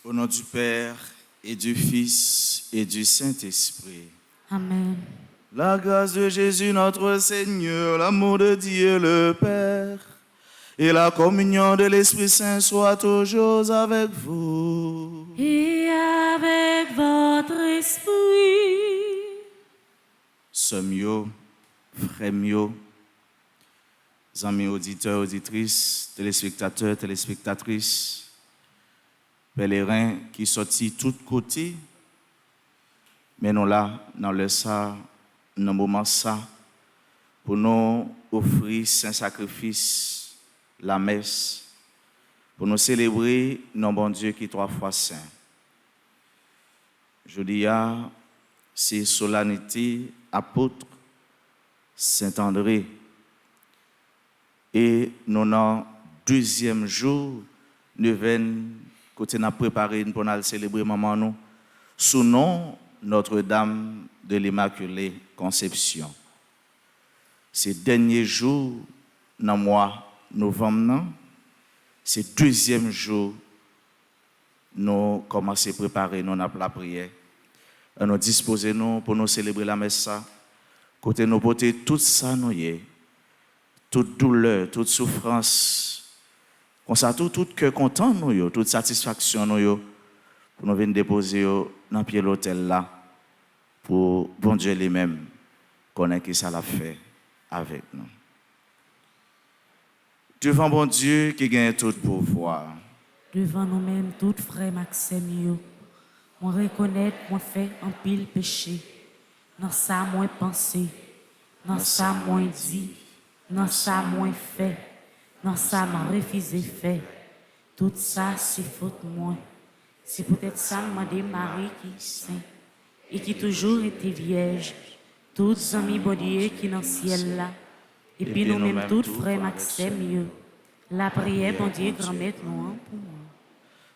Au nom du Père et du Fils et du Saint-Esprit. Amen. La grâce de Jésus notre Seigneur, l'amour de Dieu le Père et la communion de l'Esprit Saint soient toujours avec vous. Et avec votre esprit. Sœurs mio, frères mio, amis auditeurs, auditrices, téléspectateurs, téléspectatrices, pèlerins qui sortis tous côtés, mais nous là, dans le ça, dans le moment ça, pour nous offrir saint sacrifice, la messe, pour nous célébrer notre bon Dieu qui est 3 fois saint. Je dis, c'est solennité apôtre Saint-André. Et nous, dans le deuxième jour, nous venons, côté nous préparé pour nous célébrer maman nous, sous nom Notre-Dame de l'Immaculée Conception. Ces derniers jours, dans le mois novembre, c'est le deuxième jour, nous commençons à préparer nous la prière. Nous disposons nous pour nous célébrer la messe. Côté nous porter tout ça, nous y toute douleur, toute souffrance, comme ça, tout cœur content, nous, toute satisfaction, nous, pour nous venir déposer dans le pied de l'hôtel là, pour bon Dieu lui-même connaître qui ça l'a fait avec nous. Devant bon Dieu qui gagne tout pouvoir. Devant nous-mêmes, tout frère Maxime, on reconnaît qu'on fait un pile péché. Dans ça, moins pensé. Dans ça, moins dit. Dans ça, moins fait. Dans ça, m'a refusé fait. Tout ça, c'est faute moi. C'est peut-être ça, m'a dit Marie qui est saint et qui toujours était vierge. Toutes amis bon Dieu qui dans le ciel là. Et puis nous-mêmes, tous frères Maxime, la prière, bon Dieu, grand-mère, nous, pour moi.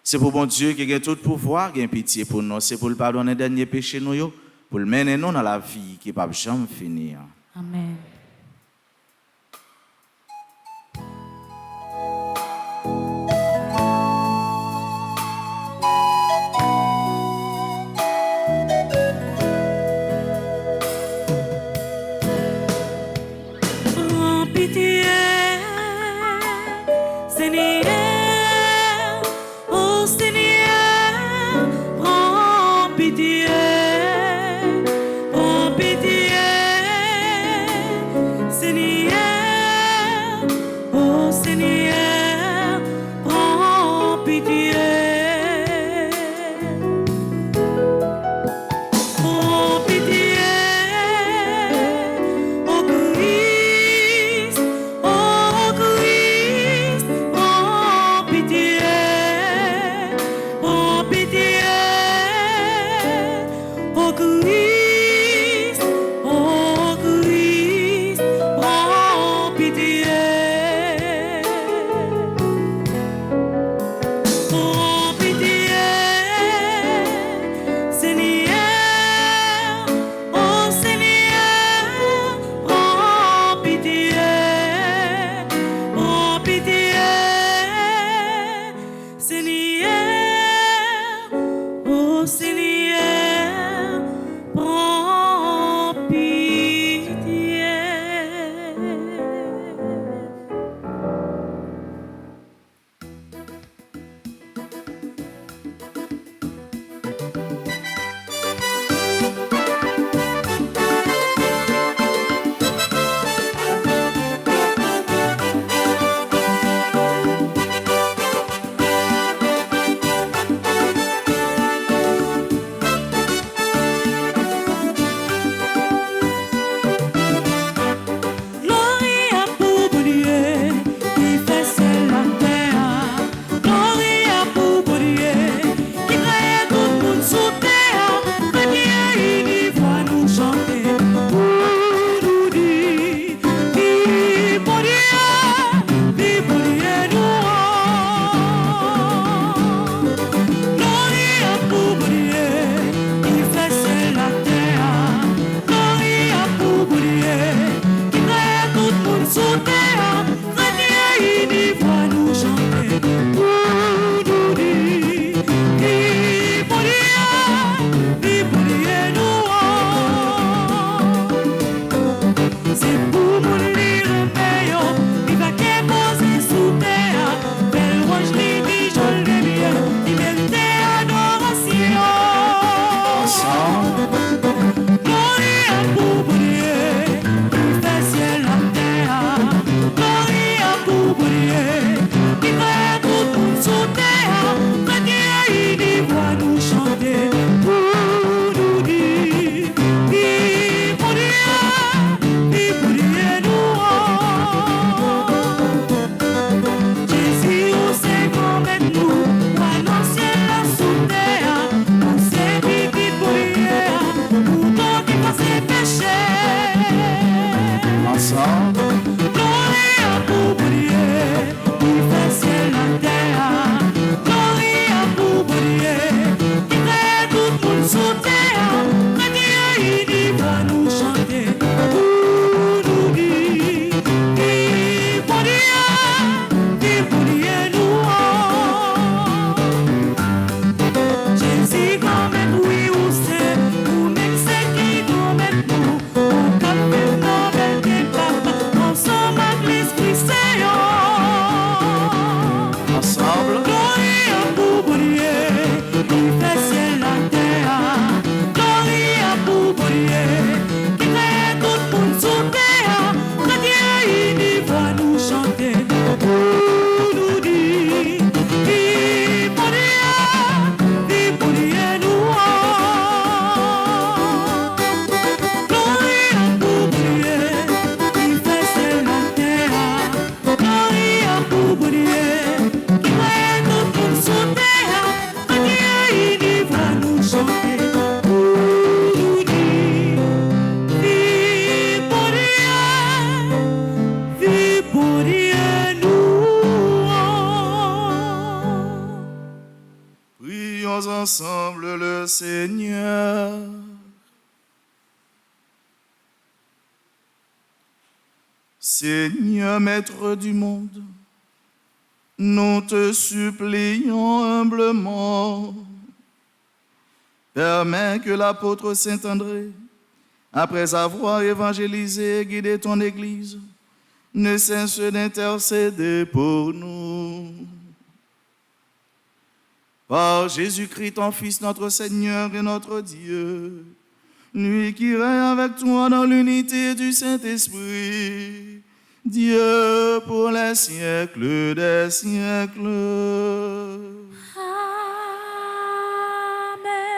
C'est pour bon Dieu qui a tout pouvoir, qui a pitié pour nous. C'est pour le pardonner les derniers péchés, nous, pour le mener nous dans la vie qui ne va jamais finir. Amen. Prends pitié, Seigneur, oh Seigneur, prends pitié, Seigneur, oh Seigneur, prends pitié. Prends pitié, ô Christ, prends pitié, ô Christ, prends pitié. Prends pitié, Seigneur, oh Seigneur, prends pitié, Seigneur, oh Seigneur, prends pitié. Prions ensemble le Seigneur. Seigneur, Maître du monde, nous te supplions humblement, permets que l'apôtre Saint-André, après avoir évangélisé et guidé ton Église, ne cesse d'intercéder pour nous. Par Jésus-Christ, ton Fils, notre Seigneur et notre Dieu, lui qui règne avec toi dans l'unité du Saint-Esprit, Dieu pour les siècles des siècles. Amen.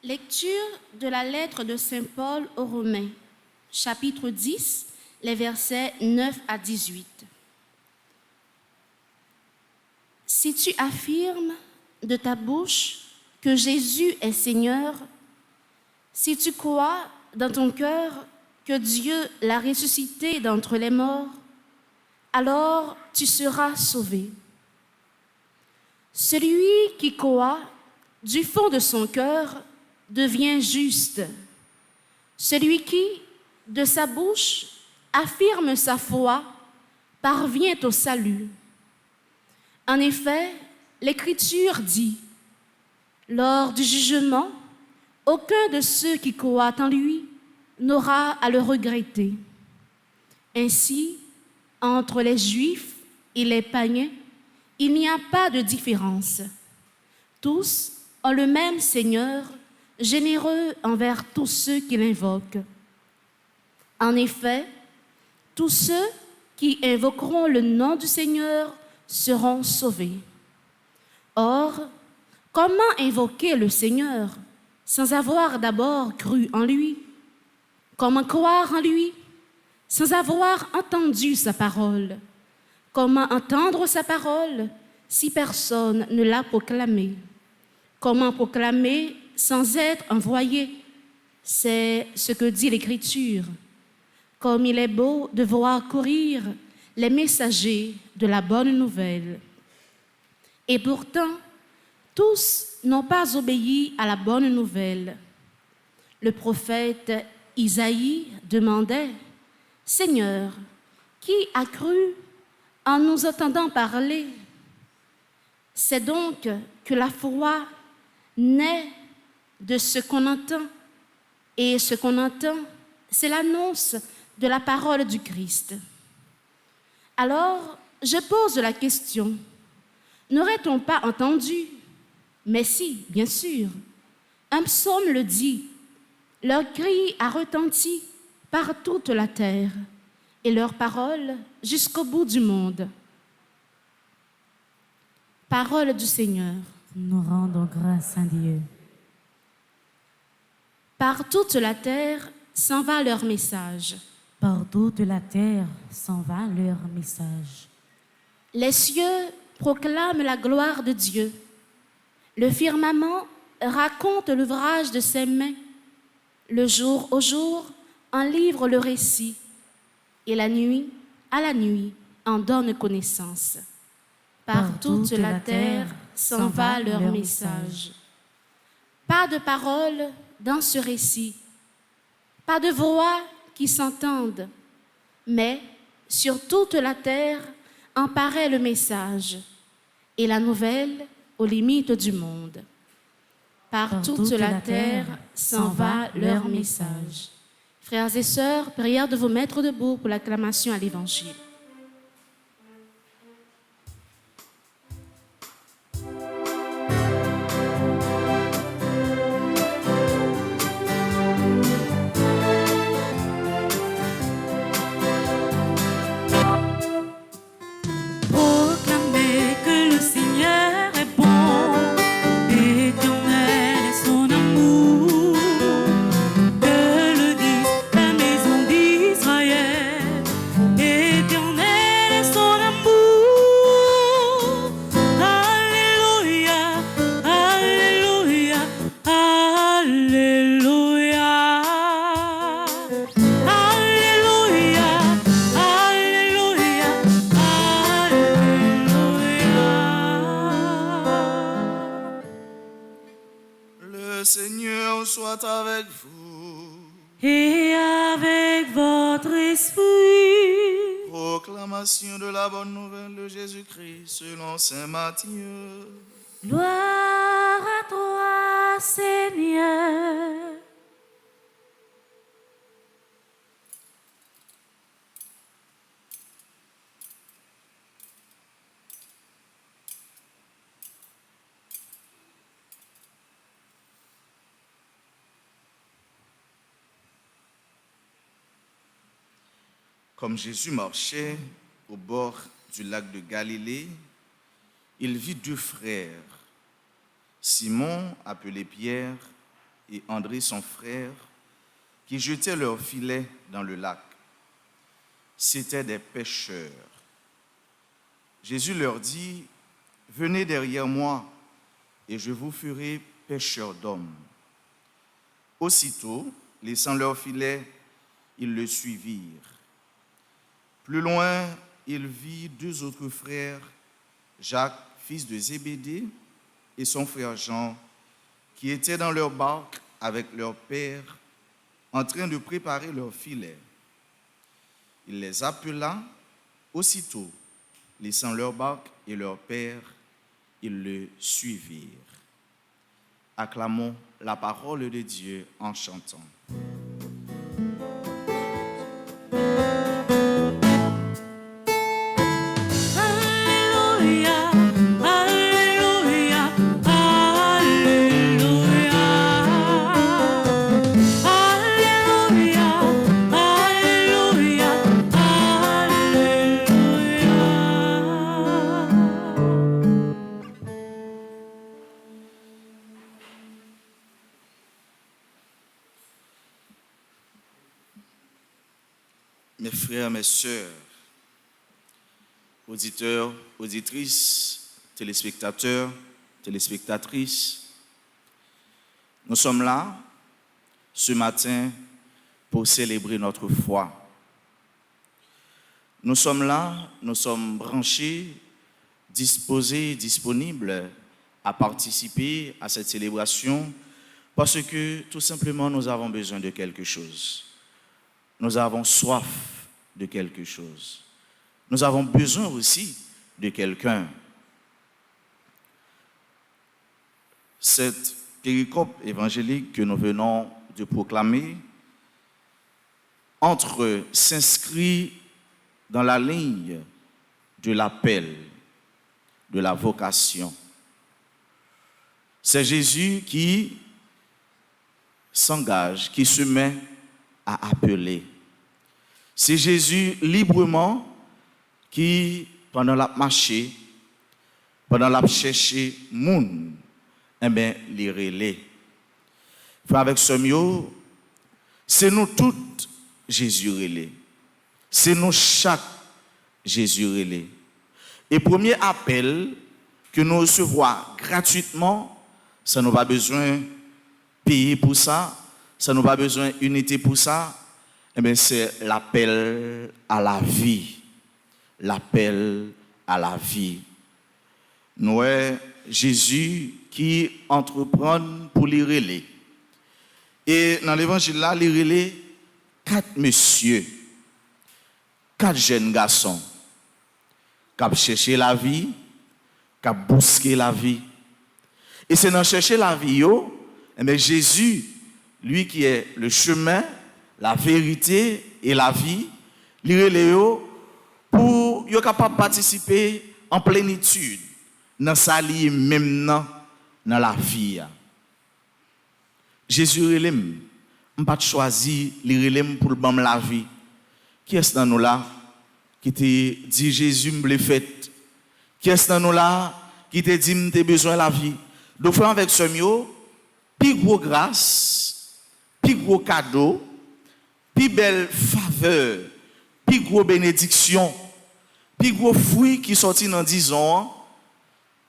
Lecture de la lettre de Saint Paul aux Romains, chapitre 10, les versets 9 à 18. Si tu affirmes de ta bouche que Jésus est Seigneur, si tu crois dans ton cœur que Dieu l'a ressuscité d'entre les morts, alors tu seras sauvé. Celui qui croit du fond de son cœur devient juste. Celui qui, de sa bouche, affirme sa foi parvient au salut. En effet, l'Écriture dit, lors du jugement, aucun de ceux qui croient en lui n'aura à le regretter. Ainsi, entre les Juifs et les païens, il n'y a pas de différence. Tous ont le même Seigneur, généreux envers tous ceux qui l'invoquent. En effet, tous ceux qui invoqueront le nom du Seigneur seront sauvés. Or, comment invoquer le Seigneur sans avoir d'abord cru en lui? Comment croire en lui sans avoir entendu sa parole? Comment entendre sa parole si personne ne l'a proclamée? Comment proclamer sans être envoyé? C'est ce que dit l'Écriture. Comme il est beau de voir courir les messagers de la bonne nouvelle. Et pourtant, tous n'ont pas obéi à la bonne nouvelle. Le prophète Isaïe demandait, « Seigneur, qui a cru en nous entendant parler ?» C'est donc que la foi naît de ce qu'on entend. Et ce qu'on entend, c'est l'annonce de la parole du Christ. Alors, je pose la question, n'aurait-on pas entendu? Mais si, bien sûr. Un psaume le dit, leur cri a retenti par toute la terre et leur parole jusqu'au bout du monde. Parole du Seigneur. Nous rendons grâce à Dieu. Par toute la terre s'en va leur message. Par toute la terre s'en va leur message. Les cieux proclament la gloire de Dieu. Le firmament raconte l'ouvrage de ses mains. Le jour au jour en livre le récit. Et la nuit à la nuit en donne connaissance. Par toute la terre s'en va leur message. Pas de parole dans ce récit, pas de voix qui s'entendent, mais sur toute la terre en paraît le message et la nouvelle aux limites du monde. Par toute la terre s'en va leur message. Frères et sœurs, prière de vous mettre debout pour l'acclamation à l'Évangile. Éternel Le Seigneur soit avec vous. Et avec votre esprit. Proclamation de la bonne nouvelle de Jésus-Christ selon saint Matthieu. Gloire à toi, Seigneur. Comme Jésus marchait au bord du lac de Galilée, il vit deux frères, Simon, appelé Pierre, et André, son frère, qui jetaient leurs filets dans le lac. C'étaient des pêcheurs. Jésus leur dit, « Venez derrière moi, et je vous ferai pêcheurs d'hommes. » Aussitôt, laissant leurs filets, ils le suivirent. Plus loin, il vit deux autres frères, Jacques, fils de Zébédée, et son frère Jean, qui étaient dans leur barque avec leur père, en train de préparer leurs filets. Il les appela. Aussitôt, laissant leur barque et leur père, ils le suivirent. Acclamons la parole de Dieu en chantant. Mes frères, mes sœurs, auditeurs, auditrices, téléspectateurs, téléspectatrices, nous sommes là ce matin pour célébrer notre foi. Nous sommes là, nous sommes branchés, disposés, disponibles à participer à cette célébration parce que tout simplement nous avons besoin de quelque chose. Nous avons soif de quelque chose. Nous avons besoin aussi de quelqu'un. Cette péricope évangélique que nous venons de proclamer s'inscrit dans la ligne de l'appel, de la vocation. C'est Jésus qui s'engage, qui se met à appeler. C'est Jésus librement qui, pendant la marché, pendant la chercher moun, les relais. Avec ce mieux, c'est nous toutes Jésus relais. C'est nous chaque Jésus relais. Et premier appel que nous recevons gratuitement, ça nous pas besoin de payer pour ça. Ça n'a pas besoin d'unité pour ça. C'est l'appel à la vie. L'appel à la vie. Nous avons Jésus qui entreprend pour les relais. Et dans l'évangile là, les relais, 4 messieurs, 4 jeunes garçons, qui ont cherché la vie, qui ont busqué la vie. Et c'est dans chercher la vie, Jésus, lui qui est le chemin, la vérité et la vie, l'Iréléo, pour être capable de participer en plénitude dans sa vie, même dans la vie. Jésus relève, on pas choisi l'Iréléo pour le bon la vie. Qui est-ce dans nous là qui te dit Jésus me fait? Qui est-ce dans nous là qui te dit me besoin de la vie? Donc avec ce mieux, plus gros grâce, plus gros cadeau, plus belle faveur, plus gros bénédiction, plus gros fruit qui sortit dans 10 ans,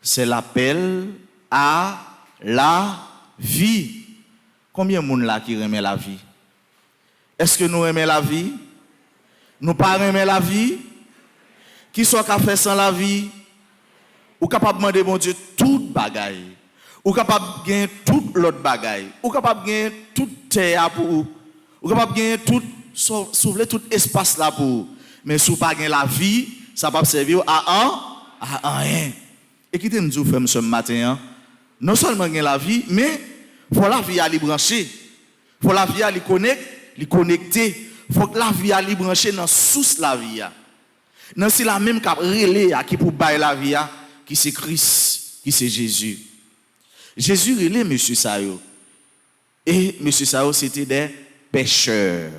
c'est l'appel à la vie. Combien de monde là qui aime la vie? Est-ce que nous aimons la vie? Nous pas aimer la vie? Qui soit qu'à faire sans la vie? Ou capable de demander bon Dieu toute bagaille? ou capable de gagner tout l'autre bagaille, ou capable de gagner toute terre pour vous, ou capable de gagner tout sauver tout espace là pour vous. Mais si vous pas gagner la vie, ça va servir à rien. Et qui nous fait ce matin, non seulement gagner la vie, mais faut la vie à les brancher. Faut la vie à les connecter. Faut que la vie à les brancher dans source la vie. Non, c'est la même cap relais qui pour bailler la vie qui c'est Christ, qui c'est Jésus. Jésus relais monsieur Sayo. Et monsieur Sayo c'était des pêcheurs.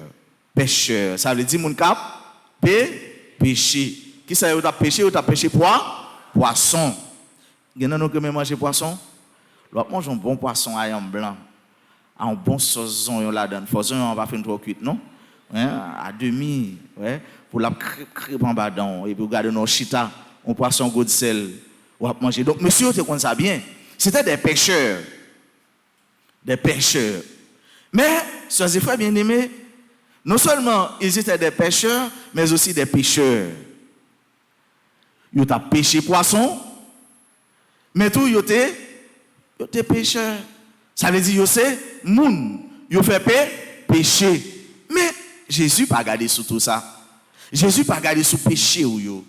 Pêcheurs, ça veut dire mon cap péché. Qui ça ou t'a pêché poisson. Gen nous que manger poisson. L'autre mange un bon poisson à yam blanc. Un bon sauson là-dedans. Sauson on va faire trop cuite non? À demi, ouais, pour la crêpe en bas et puis regarder nos chita, un poisson goût de sel, on va manger. Donc monsieur tu connais ça bien. C'était des pêcheurs. Des pêcheurs. Mais soeurs et frères bien-aimés, non seulement ils étaient des pêcheurs, mais aussi des pêcheurs. Ils ont pêché poisson, mais tout ils étaient pêcheurs. Ça veut dire c'est moun, ils ont fait péché. Mais Jésus pas gardé sur tout ça. Jésus pas gardé sur péché ou yo.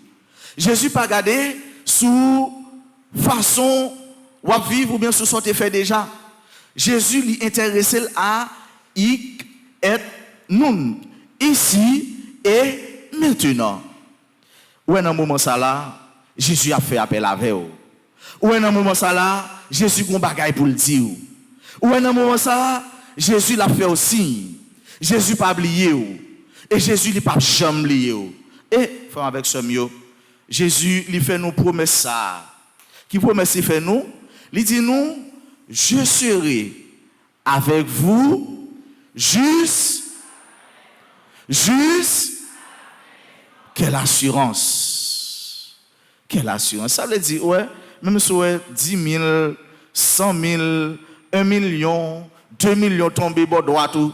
Jésus pas gardé sous façon ou vivre ou bien sous ce que fait déjà. Jésus lui intéressé à être nous ici et maintenant. Ou dans un moment ça là, Jésus a fait appel avec vous. Ou dans un moment ça là, Jésus a un bagage pour le dire. Ou dans un moment ça, Jésus l'a fait aussi. Jésus pas oublié ou. Et Jésus lui pas jamais oublié ou. Et frère avec ce mieux, Jésus lui fait nous promesse ça. Qui promesse il fait nous? Il dit nous, je serai avec vous quelle assurance. Quelle assurance. Ça veut dire, ouais, même si ouais, 10 000, 100 000, 1 million, 2 millions tombés bord droit tout,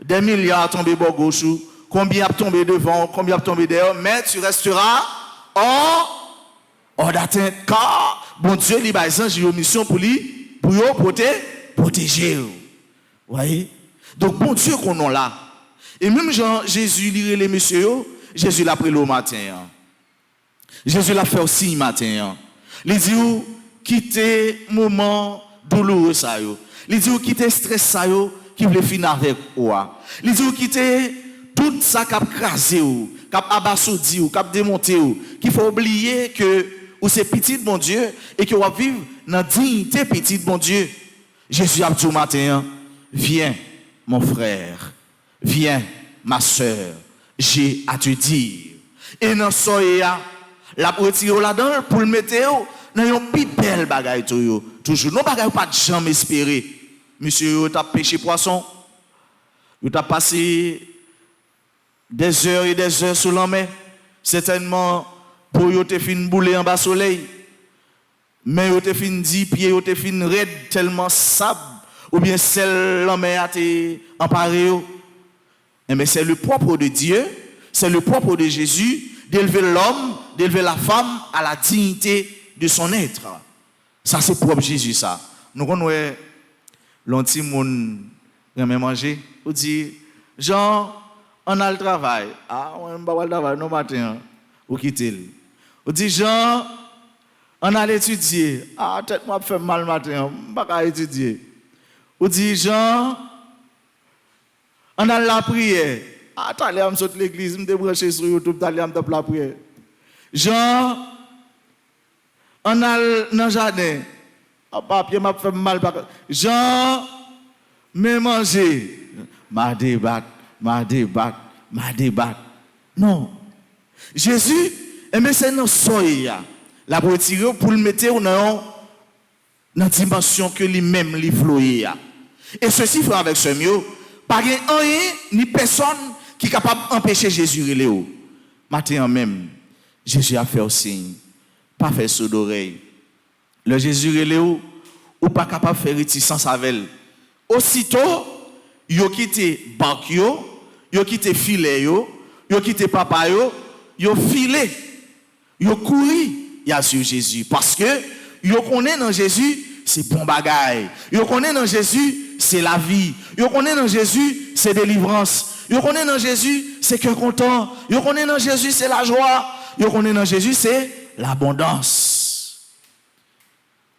des milliards tombés bord gauche, combien a tombé devant, combien a tombé derrière, mais tu resteras hors d'atteinte. Car, bon Dieu, il a une mission pour lui, pour protéger. Vous voyez? Donc, bon Dieu qu'on a là. Et même Jésus, il les messieurs, Jésus l'a pris le matin. Jésus l'a fait aussi le matin. Il dit, quittez moment douloureux ça. Il dit, quittez stress ça, qui voulait finir avec vous. Il dit, quittez tout ça qui a crasé, qui a abasourdi, qui a démonté, qu'il faut oublier que vous c'est petit bon Dieu et que vous vivez dans la dignité petit bon Dieu. Jésus a dit au matin, viens mon frère, viens ma soeur, j'ai à te dire. Et dans ce soya, la retire là-dedans pour le mettre dans un plus belle bagaille toujours. Non bagaille pas jamais espérer. Monsieur, tu as pêché poisson. Tu as passé des heures et des heures sous la mer. Certainement pour te fin bouler en bas soleil. Mais tu te fin 10 pieds, tu te fin raide tellement sable ou bien celle la mer a été emparée. Mais c'est le propre de Dieu, c'est le propre de Jésus d'élever l'homme, d'élever la femme à la dignité de son être. Ça c'est propre Jésus ça. Nous connaissons l'anti monde aime manger, ou dit Jean on a le travail. Ah, on va le travail non matin ou quitter. Ou dit Jean on a l'étudier. Ah, tête moi fait mal matin, pas qu'à étudier. Ou dit Jean on a la prière. Ah, t'allais à me sauter l'église, me débrancher sur YouTube, t'allais à me taper la prière. Jean, on a dans le jardin. Ah, papier m'a fait mal. Jean, me manger. Ma débat. Non. Jésus, c'est dans soya. La retirer pour le mettre dans la dimension que lui-même lui floye. Et ceci fait avec ce mieux. Pas rien ni personne qui est capable d'empêcher Jésus de aller. Matin même, Jésus a fait un signe. Pas faire sourd d'oreille. Le Jésus de aller ou pas capable de faire réticence avec elle. Aussitôt, il a quitté barque, il a quitté filet, il a quitté papa, il a filé, il a couru sur Jésus. Parce que il connaît dans Jésus c'est bon bagaille. Yo connaît dans Jésus, c'est la vie. Yo connaît dans Jésus, c'est délivrance. Yo connaît dans Jésus, c'est cœur content. Yo connaît dans Jésus, c'est la joie. Yo connaît dans Jésus, c'est l'abondance.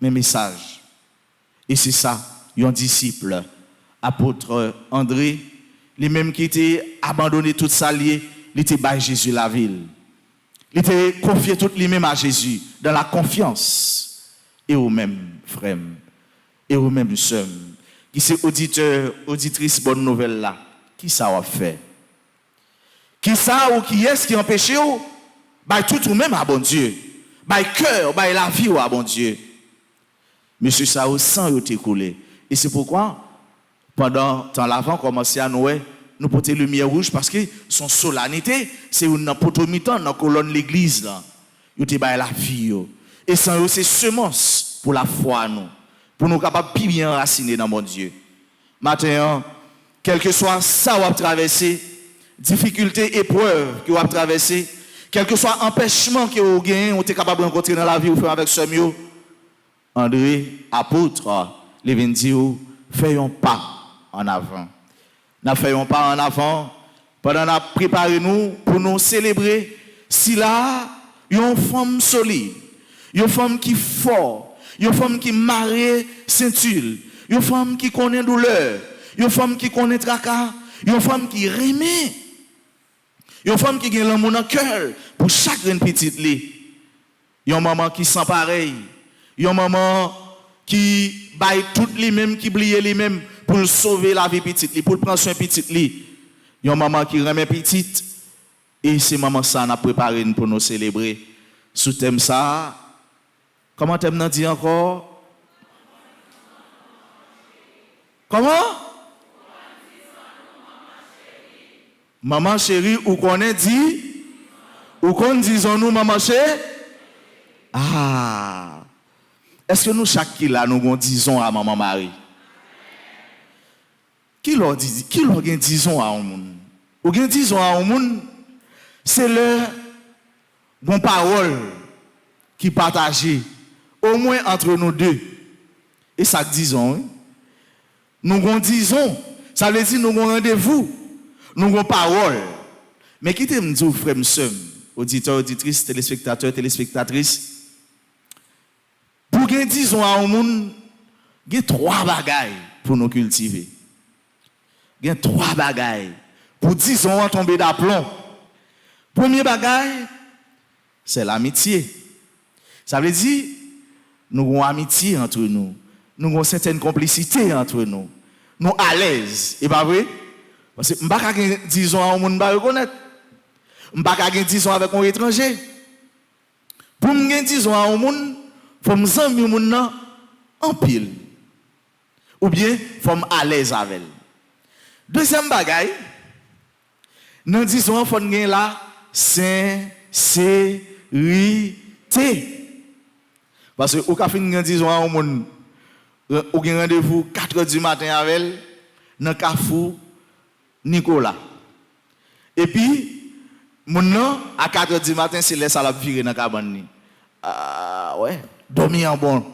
Mes messages. Et c'est ça, un disciple, apôtre André, lui-même qui était abandonné toute sa liée, il était by Jésus la ville. Il était confié tout lui-même à Jésus, dans la confiance. Et vous-même, frère, et vous-même, sœur, qui c'est auditeur, auditrice, bonne nouvelle là, qui ça va faire? Qui ça ou qui est-ce qui empêche ou? By tout ou même à bon Dieu. By cœur, by la vie ou à bon Dieu. Monsieur ça au sang yo t'écoulé. Et c'est pourquoi, pendant temps l'avant, commencer à nous porter lumière rouge parce que son solennité, c'est une potomitan dans la colonne de l'église là. Yo te bay la vie yo. Et sans eux, c'est semence pour la foi nous. Pour nous capables de bien enraciner dans mon Dieu. Maintenant, quel que soit ça ou traverser, difficulté, épreuve que vous avez traversé, quel que soit empêchement que vous avez, vous êtes capable de rencontrer dans la vie, vous faites avec ce mieux. André, apôtre, les vient dire, faisons pas en avant. Nous faisons pas en avant pendant nous préparer nous pour nous célébrer. Si là, il y a une femme solide, il y a une femme qui est forte, il y a une femme qui marée ceinture, il y a une femme qui connaît douleur, il y a une femme qui connaît tracas, il y a une femme qui remet, il y a une femme qui a l'amour dans le cœur pour chaque petite lit. Il y a une maman qui sent pareil. Il y a une maman qui baille tout lui-même, qui blie lui-même pour sauver la vie petite, pour prendre soin petite. Il y a une maman qui remet petite. Et c'est maman ça n'a préparé pour nous célébrer. Sous thème ça, comment thème n'a dit encore? Comment? Maman chérie, ou qu'on ait dit? Ou qu'on disons-nous maman chérie? Ah! Est-ce que nous, chaque qui là, nous disons à maman Marie? Qui leur disons à un monde? Ou bien disons à un monde, c'est leur bonne parole qui partage, au moins entre nous deux. Et ça disons, hein? Nous disons, ça veut dire nous avons rendez-vous, nous avons parole. Mais qui te me dit, frère, soeur, auditeurs, auditrices, téléspectateurs, téléspectatrices, pour que disons à un monde, il y a 3 bagailles pour nous cultiver. Il y a 3 bagailles pour disons tomber d'aplomb. Premier bagaille, c'est l'amitié. Ça veut dire, nous avons amitié entre nous. Nous avons une certaine complicité entre nous. Nous à l'aise. Et pas vrai? Parce que je ne peux pas disons à un monde pas reconnaître. Je ne peux pas disons avec un étranger. Pour me disons à un monde, il faut me zambir mon en pile. Ou bien, il faut me à l'aise avec. Deuxième bagaille, nous disons qu'il faut gagner la sincérité. Parce que au café, nous disons à un monde, ou un rendez-vous 4h du matin avec elle, dans le Carrefour Nicolas. Et puis, mon nom, à 4h du matin, c'est laisse à la virer dans la cabane. Ah ouais. Dormir en bon.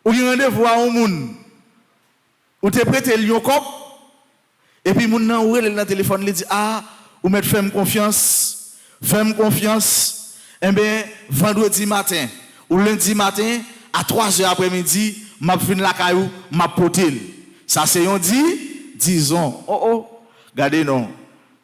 Ou un rendez-vous à un monde. Ou te prêté le cop. Et puis, mon nan ou elle dans le téléphone, il dit, ah, ou mettre fais-moi confiance. Fais-moi confiance. Eh bien, vendredi matin, ou lundi matin, à 3h après-midi, m'a fin la caillou, m'a potel. Ça, c'est on dit, disons, oh, regardez non.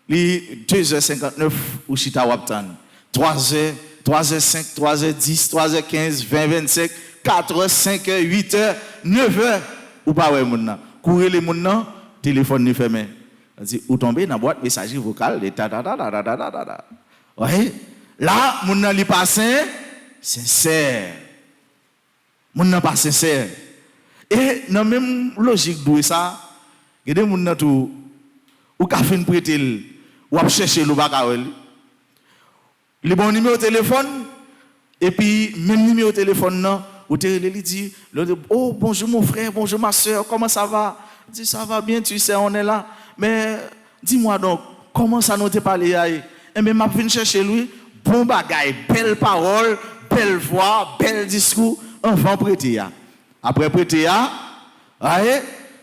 Les 2h59, ou chita waptan. 3h, 3h05, 3h10, 3h15, 20, 25, 4h, 5h, 8h, 9h. Ou pas, ouais, mon nan. Courir les mon nan, téléphone ni fermé. On dit, ou tomber dans la boîte messagerie vocale, de ta. Ouais. Là, mon nan li pas sincère. Mon nan pas sincère. Et dans la même logique de ça, il y a des gens qui ont fait une prêter, ou ont cherché le bagage. Le bon numéro de téléphone, et puis même numéro de téléphone, non, ou il dit, oh bonjour mon frère, bonjour ma soeur, comment ça va? Il dit, ça va bien, tu sais, on est là. Mais dis-moi donc, comment ça nous te parlé? Et bien, je viens chercher lui, bon bagaille, belle parole, belle voix, bel discours. avant prêter. Après prêter,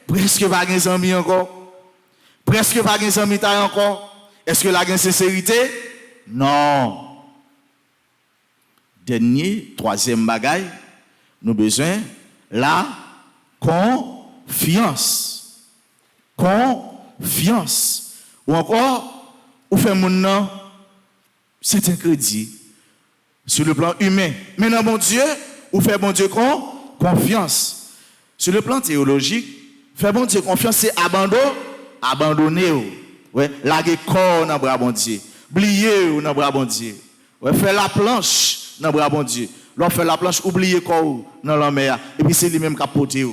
presque pas de amis encore. Presque pas de amis encore. Est-ce que la gain sincérité? Non. Dernier, troisième bagaille, nous avons besoin la confiance. Confiance. Ou encore, ou fait mon nom, c'est un crédit sur le plan humain. Maintenant, bon Dieu, ou fait bon Dieu confiance. Sur le plan théologique, faire bon Dieu confiance, c'est abandonner. Ouais, laguer corps dans bras bon Dieu. Oublier dans bras bon Dieu. Ouais, faire la planche dans bras bon Dieu. L'on fait la planche, oublier corps dans la mer. Et puis c'est lui-même qui a porté.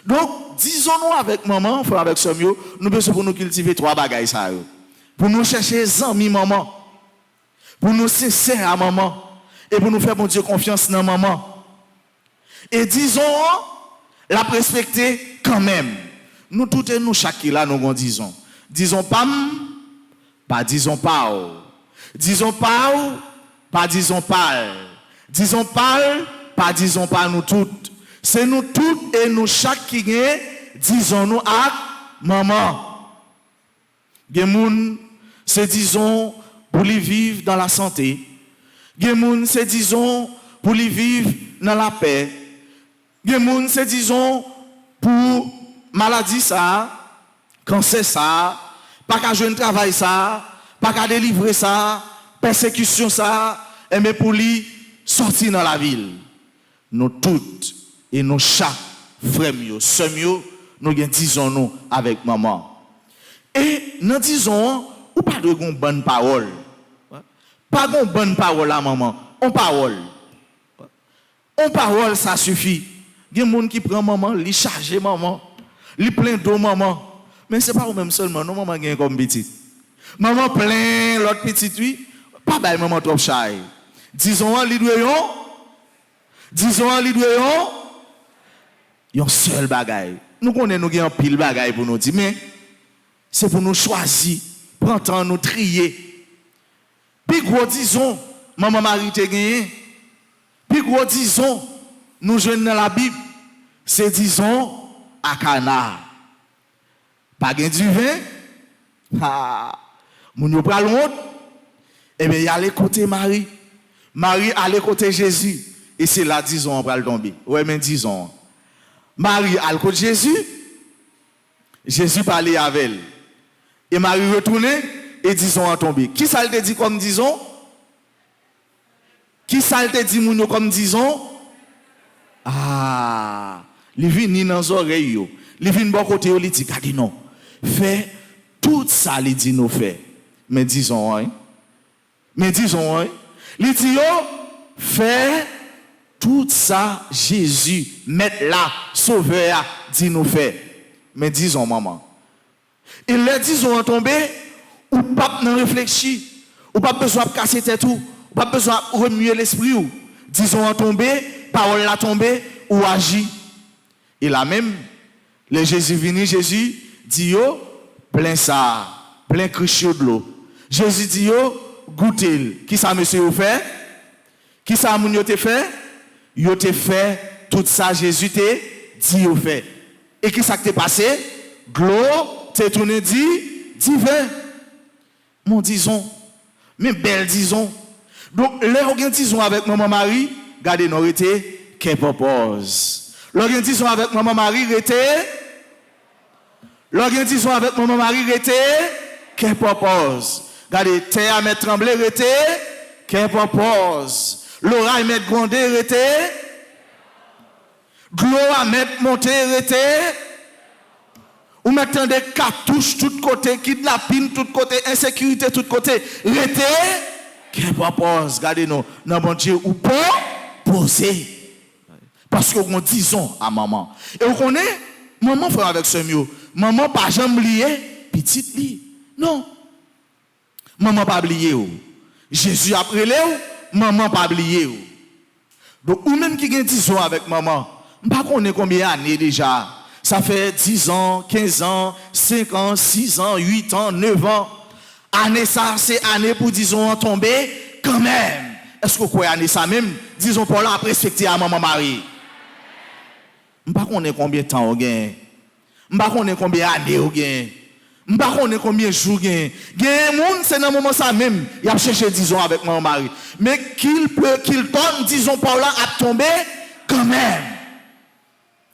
Donc, disons-nous avec maman, frère avec Somio, nous besoin pour nous cultiver trois bagailles ça. Pour nous chercher amis maman. Pour nous sincères à maman. Et pour nous faire bon Dieu confiance dans maman. Et disons, la respecter quand même. Nous toutes et nous chaque là nous disons. Disons pas disons pas. Disons pas disons pas. Disons pas disons pas nous toutes. C'est nous toutes et nous chaque qui gagne, disons nous à maman. Gen c'est disons pour lui vivre dans la santé. Gen c'est disons pour lui vivre dans la paix. Gen c'est disons pour maladie ça, cancer ça, pas qu'à jouer un travail ça, pas qu'à délivrer ça, persécution ça, mais pour lui sortir dans la ville. Nous toutes et nous chaque frère sœur nous disons nous avec maman. Et nous disons ou pas de bonne parole. Pas de bonne parole à maman, on parole. On parole ça suffit. Il y a des gens qui prennent maman, li charge maman, li plein d'eau maman. Mais ce n'est pas au même seulement, non maman gagne comme petite. Maman plein l'autre petite oui, pas bail maman trop chay. Disons li doyon. Disons li doyon. Yon seul bagaille. Nous connaissons nous gagne pile bagaille pour nous dire mais c'est pour nous choisir, prendre temps nous trier. Puis gros disons maman Marie te gagné. Puis gros disons nous jeunes dans la Bible, c'est disons à Cana. Pas gain du vin. Ah, moun yo pral honte. Eh bien, il allait côté Marie. Marie allait côté Jésus. Et c'est là, disons, on va le tomber. Ouais, mais disons. Marie allait côté Jésus. Jésus parlait avec elle. Et Marie retournait et disons on tombé. Qui ça te dit comme disons? Qui ça te dit moun yo comme disons? Ah, il vient dans les oreilles. Il vient de bon côté, il dit, gardez non. Fais tout ça, il dit nous fait. Mais disons, hein. Mais disons, hein. Il dit, fais tout ça, Jésus, mettre là, sauveur, dit nous fait. Mais disons, maman. Et les disons tomber, ou pas de réfléchir, ou pas besoin de casser tête ou pas besoin de remuer l'esprit ou. Disons tomber, parole la tomber ou agir. Et là même, le Jésus venu, Jésus dit yo, plein ça, plein crichot de l'eau. Jésus dit yo, goûtez. Qui ça monsieur vous fait? Qui ça moun yo te fait? Yo te fait tout ça Jésus te dit yo fait. Et qui ça qui t'est passé? Gloire, t'es tourné dit divin. Mon disons, mais belle disons. Donc les disons avec maman Marie, gardez nous été qu'elle propose. L'organisation avec maman Marie était. L'organisation avec maman Marie était. Qu'elle propose. Regardez, terre à mettre trembler était. Qu'elle propose. L'oreille mettre gronder était. Gloire à mettre monter était. Ou mettre des cartouches tout côté, kidnapping tout côté, insécurité tout côté. Était. Qu'elle propose. Regardez nous. Non, bon Dieu, ou pas poser. Parce que nous disons à maman. Et vous connaissez, maman fait avec ce mieux. Maman pas jamais lié, petite li. Non. Maman pas oublié. Jésus a pris maman pas oublié. Donc, ou même qui gagne 10 ans avec maman, je ne sais pas combien d'années déjà. Ça fait 10 ans, 15 ans, 5 ans, 6 ans, 8 ans, 9 ans. Année ça, c'est année pour, disons, tomber quand même. Est-ce que vous croyez année ça même? Disons pour la respecter à maman Marie. Je ne sais pas combien de temps on gagne. Je ne sais pas combien d'années on gagne. Je ne sais pas combien de jours on gagne. Il y a un monde, c'est dans le moment ça même. Il a cherché, disons, avec mon mari. Mais qu'il donne, disons, par là, à tomber, quand même.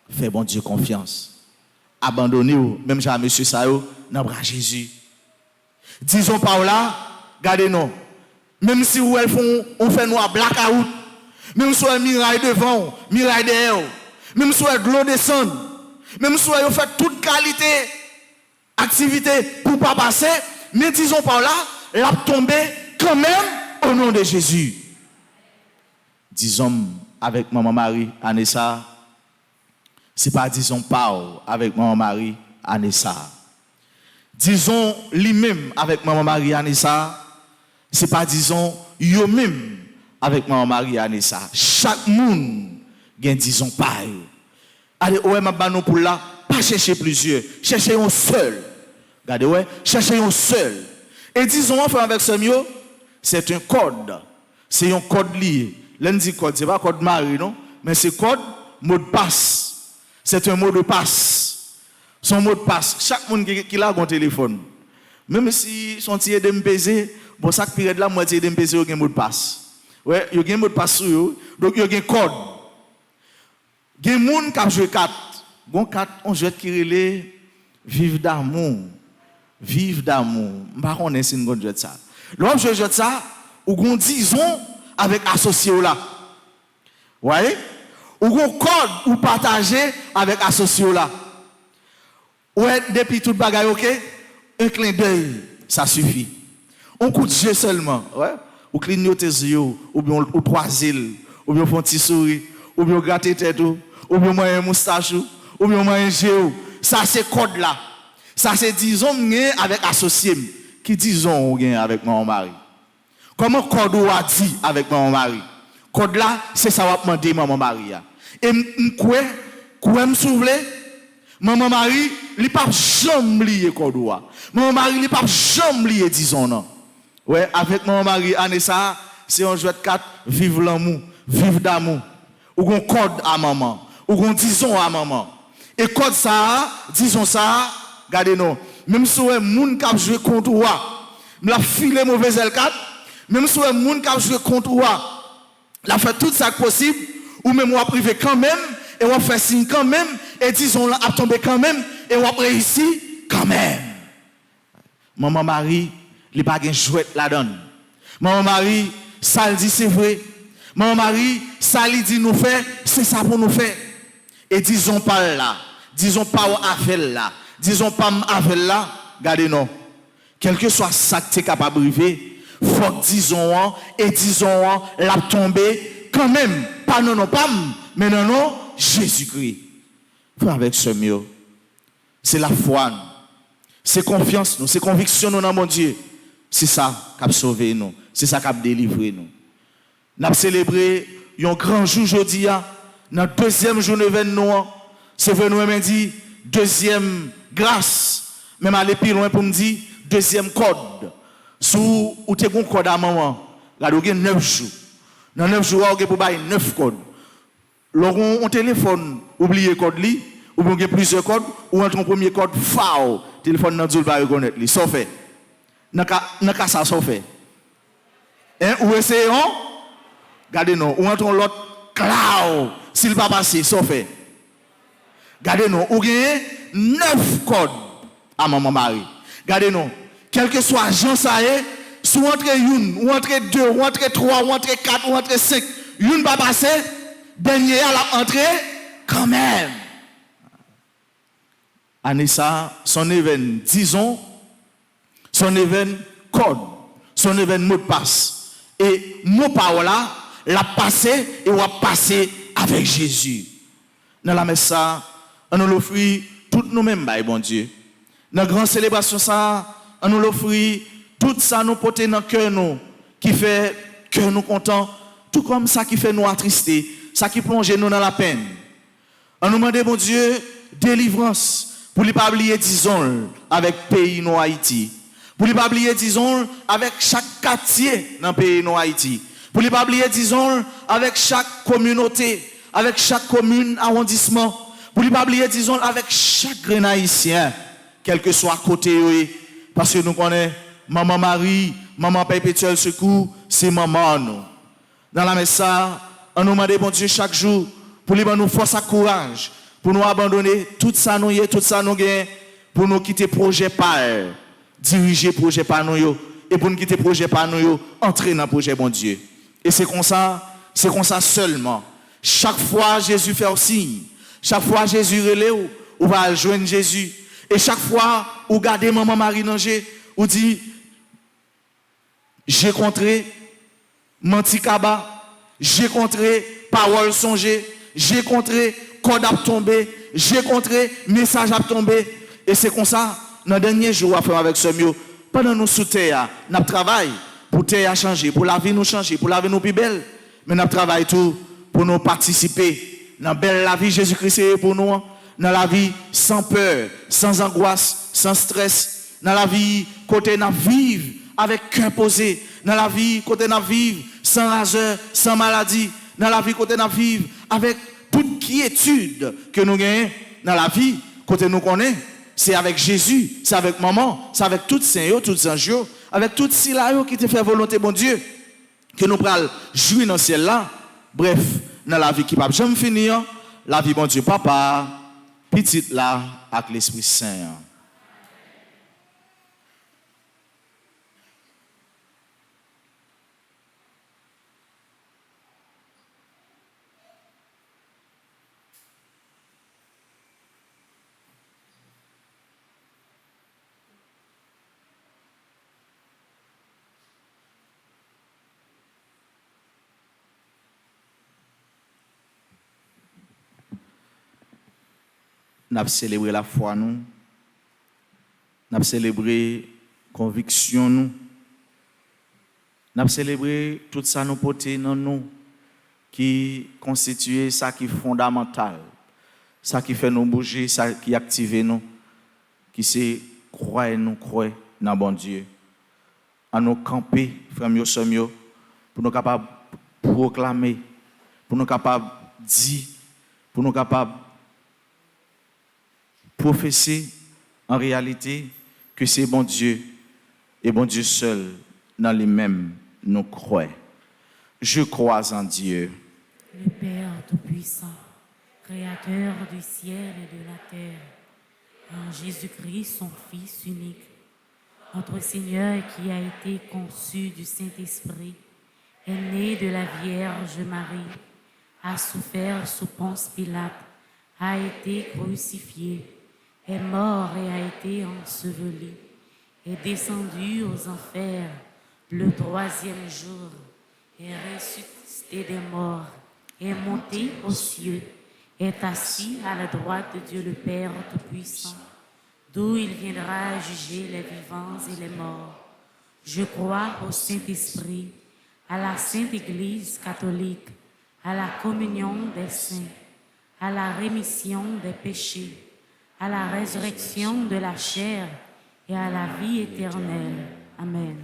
Fais bon Dieu confiance. Abandonnez-vous, même jamais monsieur Sayo, dans le bras Jésus. Disons par là, regardez-nous. Même si on fait noir blackout, même si on miraille devant, miraille derrière, même si on de l'eau descend, même si on fait toute qualité activité pour ne pas passer, mais disons par là, la tomber quand même au nom de Jésus. Disons avec maman Marie, Anessa, c'est pas disons pas avec maman Marie, Anessa. Disons lui-même avec maman Marie, Anessa, c'est pas disons yo même avec maman Marie, Anessa. Chaque monde gagne disons pas. Allez, ouais, ma banon pour là, pas chercher plusieurs, chercher un seul. Regardez, ouais, cherchez un seul. Et disons, enfin, avec ce mieux, c'est un code. C'est un code lié. L'on dit code, ce n'est pas code Marie, non? Mais c'est code, mot de passe. C'est un mot de passe. Son mot de passe. Chaque monde qui a un téléphone, même si son tiré de MPC, bon, chaque période là, moitié de MPC, il y a un mot de passe. Ouais, il y a un mot de passe sur eux. Donc, il y a un code. Il y a des gens qui ont joué 4. Bon, 4, on joue qui relève vive d'amour. Vive d'amour. Je ne sais pas si on joue ça. Lorsque je joue ça, on disons avec associé là. Vous voyez? Ou on code ou partager avec associé là. Ouais, depuis tout bagaille, ok? Un clin d'œil, ça suffit. On coup de jeu seulement. Ouais? Ou clignoter tes yeux, ou bien ou trois îles, ou bien font petit sourire, ou bien gratter tête, ou bien un moustache, ou bien un géo. Ça c'est code là. Ça c'est disons avec associé qui disons avec mon mari. Comment code ou a dit avec mon mari? Code là, c'est ça va demander maman Marie. Et quoi me souffler? Maman Marie, il pas jamais lié code ou. Maman Marie, il pas jamais lié disons non. Ouais, avec maman Marie Anessa, c'est un jeu de 4, vive l'amour, vive d'amour. Ou on code à maman, ou on disons à maman. Et code ça, disons ça, regardez-nous, même si on moun qui joué contre toi, la file mauvaise L4, même si on moun qui joué contre toi, la fait tout ça possible, ou même on privé quand même, et on fait signe quand même, et disons là, a tombé quand même, et on réussi quand même. Maman Marie, il n'y a pas de jouet là-dedans. Maman Marie, ça le dit c'est vrai. Maman Marie, ça lui dit nous faire, c'est ça pour nous faire. Et disons pas là, disons pas avec là, disons pas avec là, regardez-nous. Quel que soit ça que tu es capable de vivre, faut que disons et disons la tomber quand même. Pas non, pas mais non, Jésus-Christ. Frère avec ce mieux. C'est la foi, c'est confiance, c'est conviction dans mon Dieu. C'est ça qui a sauvé nous, c'est ça qui a délivré nous. Nous avons célébré un grand jour aujourd'hui, dans le deuxième jour de l'événement. C'est venu me dire, deuxième grâce, même aller plus loin pour me dire, deuxième code. Sous où tu as un code à maman, là, il y a 9 jours. Dans 9 jours, il y a 9 codes. Lorsqu'on on téléphone, oubliez le code, ou bien il y a plusieurs codes, ou entre un premier code, FAO, téléphone dans le va reconnaître. Ça fait. Dans le cas, ça fait. Ou essayons, regardez-nous, ou entre l'autre, cloud, s'il va passer, ça fait. Regardez-nous, ou gagnez 9 codes à maman Marie. Regardez-nous, quel que soit Jean Saé, soit entre une, ou entre 2, ou entre 3, ou entre 4, ou entre 5, une va passer, dernier à la entrée, quand même. Anessa, son événement, disons, son événement code, son événement mot de passe. Et nos paroles là, la passer et on va passer avec Jésus. Dans la messe ça, on nous l'offre tout nous-mêmes, bon Dieu. Dans la grande célébration ça, on nous l'offre tout ça nous porter dans le cœur nous, qui fait cœur nous content, tout comme ça qui fait nous attrister, ça qui plonge nous dans la peine. On nous demande, bon Dieu, délivrance, pour ne pas oublier, disons, avec pays nous Haïti. Pour ne pas oublier, disons, avec chaque quartier dans le pays nous Haïti. Pour ne pas oublier, disons, avec chaque communauté, avec chaque commune, arrondissement. Pour ne pas oublier, disons, avec chaque grain haïtien, quel que soit côté, parce que nous connaissons Maman Marie, Maman Perpétuel Secours, c'est maman nous. Dans la messe, on nous demande, bon Dieu, chaque jour, pour nous force à courage, pour nous abandonner tout ça nous y tout ça nous gagne, pour nous quitter projet par diriger projet par nous et pour nous quitter projet par nous entrer dans le projet bon Dieu. Et c'est comme ça seulement. Chaque fois Jésus fait un signe, chaque fois Jésus relève, ou va joindre Jésus. Et chaque fois où gardez maman Marie Nanger, ou dit j'ai contré menti kaba, j'ai contré parole songée, j'ai contré code à tomber, j'ai contré message à tomber. Et c'est comme ça, dans le dernier jour, à faire avec ce mieux, pendant nous sous terre, nous travaillons pour terre changer, pour la vie nous changer, pour la vie nous plus belle. Mais nous travaillons tout pour nous participer dans la vie Jésus-Christ pour nous, dans la vie sans peur, sans angoisse, sans stress, dans la vie côté nous vivre avec cœur posé, dans la vie côté nous vivre sans raseur, sans maladie, dans la vie côté nous vivre avec toute quiétude que nous gagnons dans la vie côté nous connaissons. C'est avec Jésus, c'est avec maman, c'est avec toutes saints, toutes anges, avec toutes ceux qui te fait volonté, bon Dieu, que nous prenons jouir dans le ciel là. Bref, dans la vie qui ne va jamais finir, la vie, bon Dieu, papa, petite là, avec l'Esprit Saint. Nous avons célébré la foi, nous avons célébré la conviction, nous avons célébré tout ça nous porter dans nous, qui constitue ça qui est fondamental, ça qui fait nous bouger, ça qui active nous, qui c'est croire dans bon Dieu. À nous camper, frères et pour nous capables de proclamer, pour nous capables de dire, pour nous capables prophétie en réalité que c'est bon Dieu et bon Dieu seul dans lui-même nous croit. Je crois en Dieu, le Père Tout-Puissant, Créateur du ciel et de la terre, en Jésus-Christ, son Fils unique, notre Seigneur qui a été conçu du Saint-Esprit, est né de la Vierge Marie, a souffert sous Ponce Pilate, a été crucifié, est mort et a été enseveli, est descendu aux enfers le troisième jour, est ressuscité des morts, est monté aux cieux, est assis à la droite de Dieu le Père Tout-Puissant, d'où il viendra juger les vivants et les morts. Je crois au Saint-Esprit, à la Sainte Église catholique, à la communion des saints, à la rémission des péchés, à la résurrection de la chair et à la vie éternelle. Amen.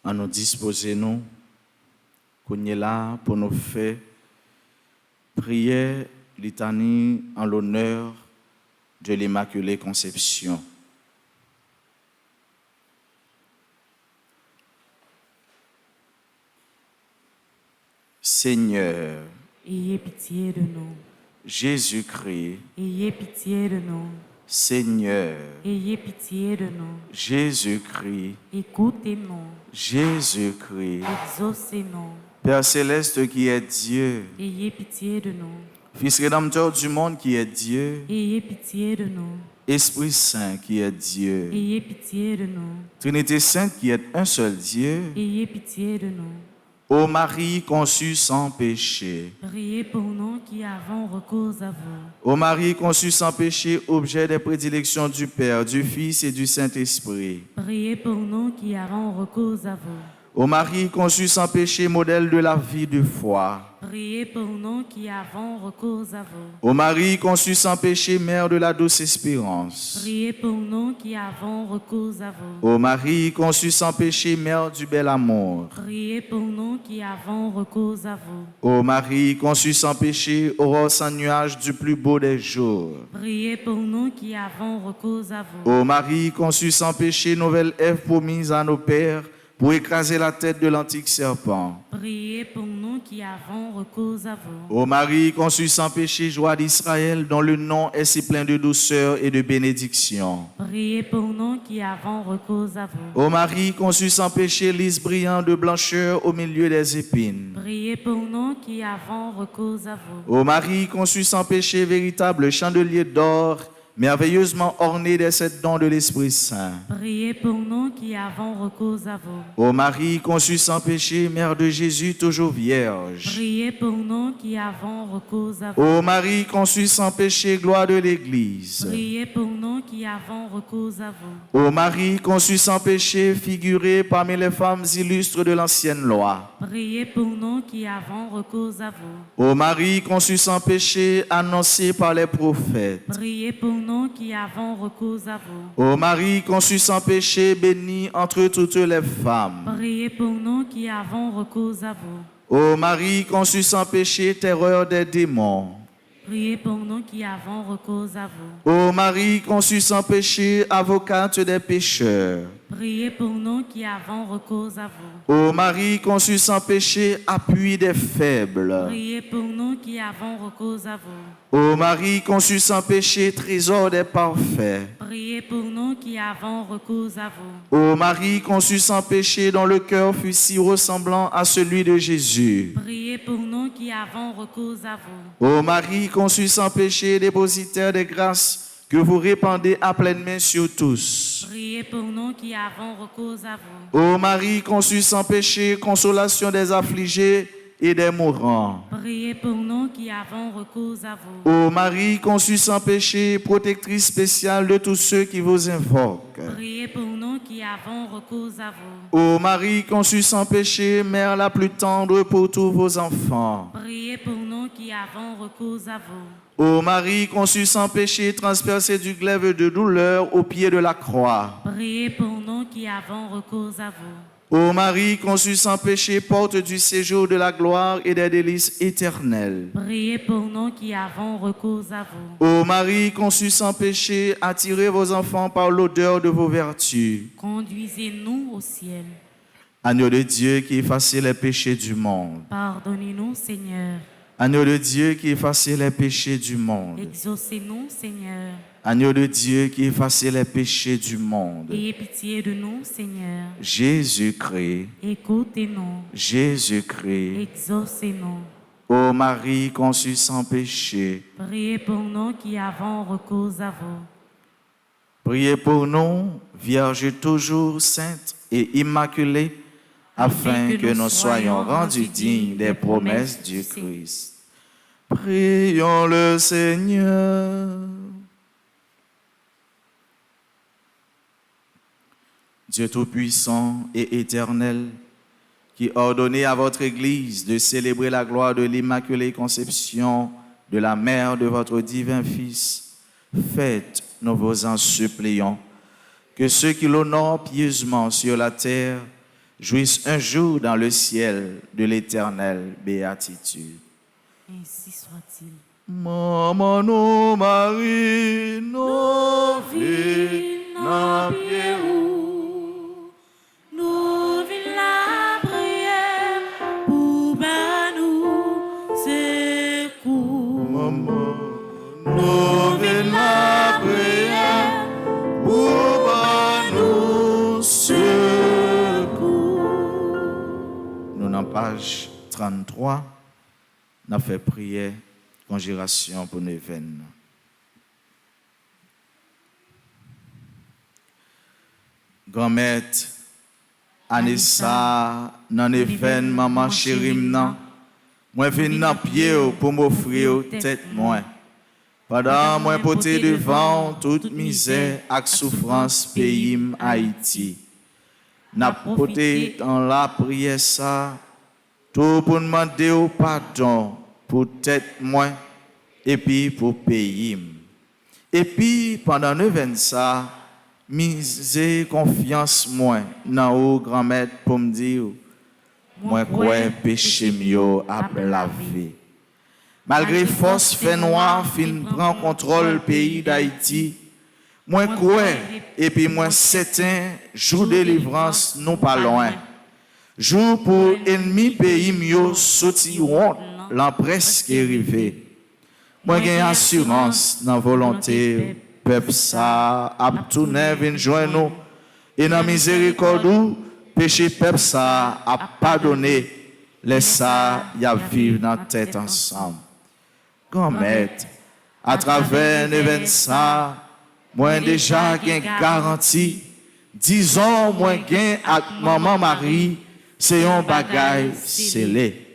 À nous disposer, nous, qu'on est là pour nous faire prière litanie en l'honneur de l'Immaculée Conception. Seigneur, ayez pitié de nous. Jésus-Christ, ayez pitié de nous. Seigneur, ayez pitié de nous. Jésus-Christ, écoutez-nous. Jésus-Christ, exaucez-nous. Père céleste qui est Dieu, ayez pitié de nous. Fils rédempteur du monde qui est Dieu, ayez pitié de nous. Esprit Saint qui est Dieu, ayez pitié de nous. Trinité Sainte qui est un seul Dieu, ayez pitié de nous. Ô Marie conçue sans péché, priez pour nous qui avons recours à vous. Ô Marie conçue sans péché, objet des prédilections du Père, du Fils et du Saint-Esprit. Priez pour nous qui avons recours à vous. Ô Marie conçue sans péché, modèle de la vie de foi. Priez pour nous qui avons recours à vous. Ô Marie conçue sans péché, mère de la douce espérance. Priez pour nous qui avons recours à vous. Ô Marie conçue sans péché, mère du bel amour. Priez pour nous qui avons recours à vous. Ô Marie conçue sans péché, aurore sans nuage du plus beau des jours. Priez pour nous qui avons recours à vous. Ô Marie conçue sans péché, nouvelle Ève promise à nos pères, pour écraser la tête de l'antique serpent. Priez pour nous qui avons recours à vous. Ô Marie conçue sans péché, joie d'Israël, dont le nom est si plein de douceur et de bénédiction. Priez pour nous qui avons recours à vous. Ô Marie conçue sans péché, lys brillant de blancheur au milieu des épines. Priez pour nous qui avons recours à vous. Ô Marie conçue sans péché, véritable chandelier d'or, merveilleusement orné des 7 dons de l'Esprit Saint. Priez pour nous qui avons recours à vous. Ô Marie conçue sans péché, mère de Jésus, toujours vierge. Priez pour nous qui avons recours à vous. Ô Marie conçue sans péché, gloire de l'Église. Priez pour nous qui avons recours à vous. Ô Marie conçue sans péché, figurée parmi les femmes illustres de l'ancienne loi. Priez pour nous qui avons recours à vous. Ô Marie conçue sans péché, annoncée par les prophètes. Priez pour nous qui avons recours à vous. Ô Marie conçue sans péché, bénie entre toutes les femmes. Priez pour nous qui avons recours à vous. Ô Marie conçue sans péché, terreur des démons. Priez pour nous qui avons recours à vous. Ô Marie conçue sans péché, avocate des pécheurs. Priez pour nous qui avons recours à vous. Ô Marie conçue sans péché, appui des faibles. Priez pour nous qui avons recours à vous. Ô Marie conçue sans péché, trésor des parfaits. Priez pour nous qui avons recours à vous. Ô Marie conçue sans péché, dont le cœur fut si ressemblant à celui de Jésus. Priez pour nous qui avons recours à vous. Ô Marie conçue sans péché, dépositaire des grâces que vous répandez à pleine main sur tous. Priez pour nous qui avons recours à vous. Ô Marie conçue sans péché, consolation des affligés et des mourants. Priez pour nous qui avons recours à vous. Ô Marie conçue sans péché, protectrice spéciale de tous ceux qui vous invoquent. Priez pour nous qui avons recours à vous. Ô Marie conçue sans péché, mère la plus tendre pour tous vos enfants. Priez pour nous qui avons recours à vous. Ô Marie conçue sans péché, transpercée du glaive de douleur au pied de la croix. Priez pour nous qui avons recours à vous. Ô Marie conçue sans péché, porte du séjour de la gloire et des délices éternels. Priez pour nous qui avons recours à vous. Ô Marie conçue sans péché, attirez vos enfants par l'odeur de vos vertus. Conduisez-nous au ciel. Agneau de Dieu qui effacez les péchés du monde. Pardonnez-nous, Seigneur. Agneau de Dieu qui effacez les péchés du monde. Exaucez-nous, Seigneur. Agneau de Dieu qui effacez les péchés du monde. Ayez pitié de nous, Seigneur. Jésus-Christ, Écoutez-nous. Jésus-Christ. Exaucez-nous. Ô Marie conçue sans péché, Priez pour nous qui avons recours à vous. priez pour nous, Vierge toujours sainte et immaculée, afin que nous soyons rendus dignes des promesses du Christ. Prions le Seigneur. Dieu Tout-Puissant et Éternel, qui ordonnez à votre Église de célébrer la gloire de l'Immaculée Conception de la Mère de votre divin Fils, faites-nous vos en supplions, que ceux qui l'honorent pieusement sur la terre jouissent un jour dans le ciel de l'éternelle béatitude. Ainsi soit-il. Maman nous Marie, nos vies, nos pieds. Nous vîmes la prière pour nous secours. Maman, nous vîmes la prière pour nous secours. Nous, dans page 33, nous avons fait prière, conjuration pour nos veines. Grand-mère, Anissa, nan even maman chérim nan, moi vinn nan pied pour m'offrir tête moi. Pendant moi porter devant toute misère et souffrance pays Haïti. n'a porté dans la prière ça, tout pour demander au pardon pour tête moins et puis pour payer. Et puis pendant 9 ans ça, misez confiance moins dans au grand maître pour me dire moi quoi péché mieux à laver. Malgré force fait noir fin prend contrôle pays d'Haïti. Moi quoi et puis moi certain jour de délivrance non pas loin. Jour pour ennemi pays mieux sorti honte l'an presque arrivé. Moi j'ai assurance dans volonté peuple ça a tourner vinn joindre nous et dans miséricorde péché peuple ça a pardonné laisse ça y a vivre dans tête ensemble. Grand maître à travers l'événement ça moi déjà gain garantie disons moi gain avec maman Marie c'est un bagage scellé.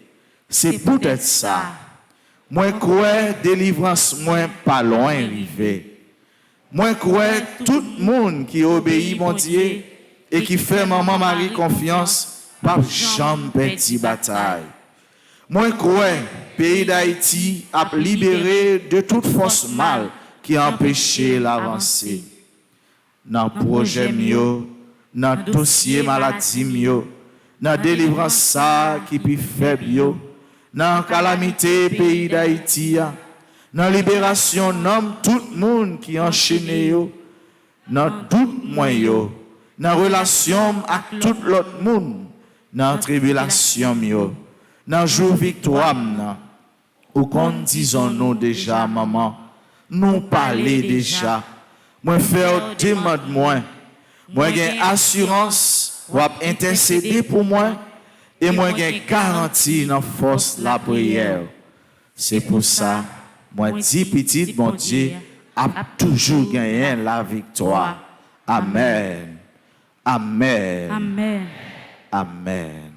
C'est peut-être ça. Moi crois délivrance moins pas loin arrivé. Moi crois tout le monde qui obéit mon Dieu et qui fait maman Marie confiance pas jamais petit bataille. Moi crois pays d'Haïti a libéré de toute force mal qui empêchait l'avancée. Dans projet mieux, dans dossier maladie mieux, dans délivrance ça qui puis faible dans calamité pays d'Haïti, dans libération nomme tout le monde qui enchaîné dans tout moyen, dans relation avec tout l'autre monde, dans tribulation dans jour victoire ou qu'on disons nous déjà maman, nous parler déjà, moi faire demande moi gain assurance ou intercéder pour moi. Et moi, j'ai garanti dans force la prière. C'est pour ça, moi, dis petit, bon Dieu, a toujours gagné la victoire. Amen. Amen. Amen. Amen.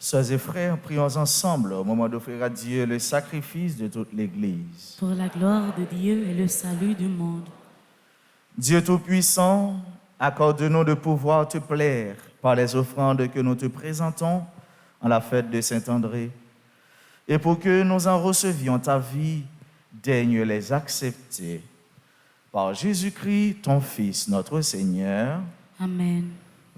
Sœurs et frères, prions ensemble au moment d'offrir à Dieu le sacrifice de toute l'Église. Pour la gloire de Dieu et le salut du monde. Dieu Tout-Puissant, accorde-nous de pouvoir te plaire par les offrandes que nous te présentons en la fête de Saint-André. Et pour que nous en recevions ta vie, daigne les accepter. Par Jésus-Christ, ton Fils, notre Seigneur. Amen.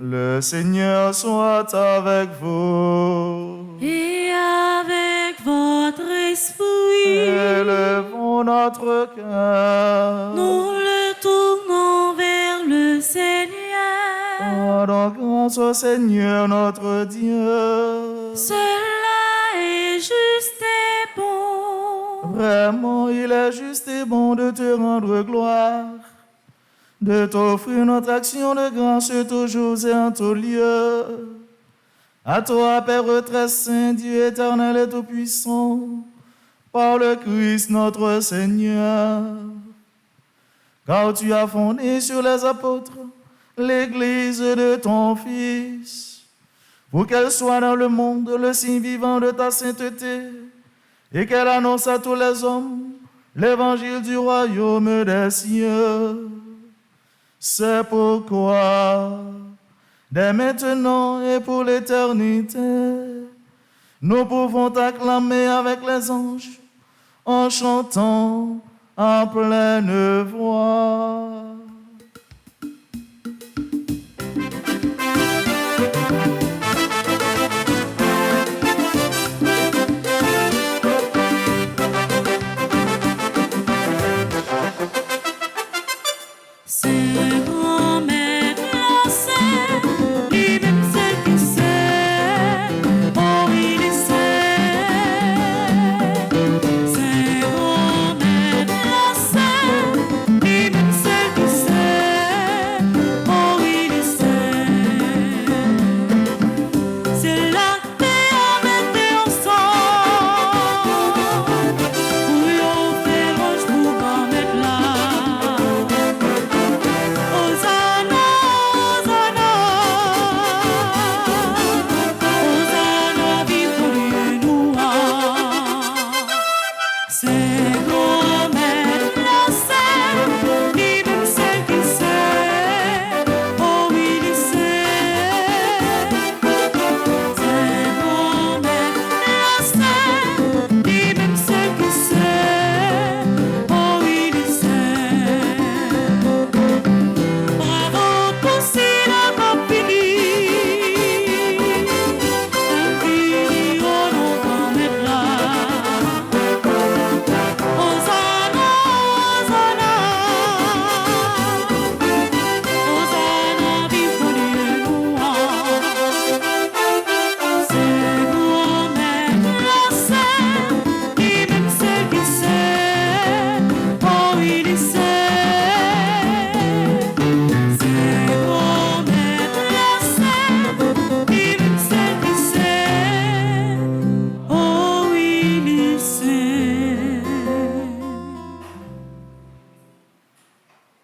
Le Seigneur soit avec vous. Et avec votre esprit, Élevons notre cœur. nous le tournons vers le Seigneur. Rendons grâce au Seigneur notre Dieu. Cela est juste et bon. Vraiment, il est juste et bon de te rendre gloire, de t'offrir notre action de grâce toujours et en tout lieu. À toi, Père très saint, Dieu éternel et tout-puissant, par le Christ notre Seigneur. car tu as fondé sur les apôtres l'Église de ton Fils, pour qu'elle soit dans le monde le signe vivant de ta sainteté, et qu'elle annonce à tous les hommes l'évangile du royaume des cieux. C'est pourquoi, dès maintenant et pour l'éternité, nous pouvons t'acclamer avec les anges en chantant en pleine voix.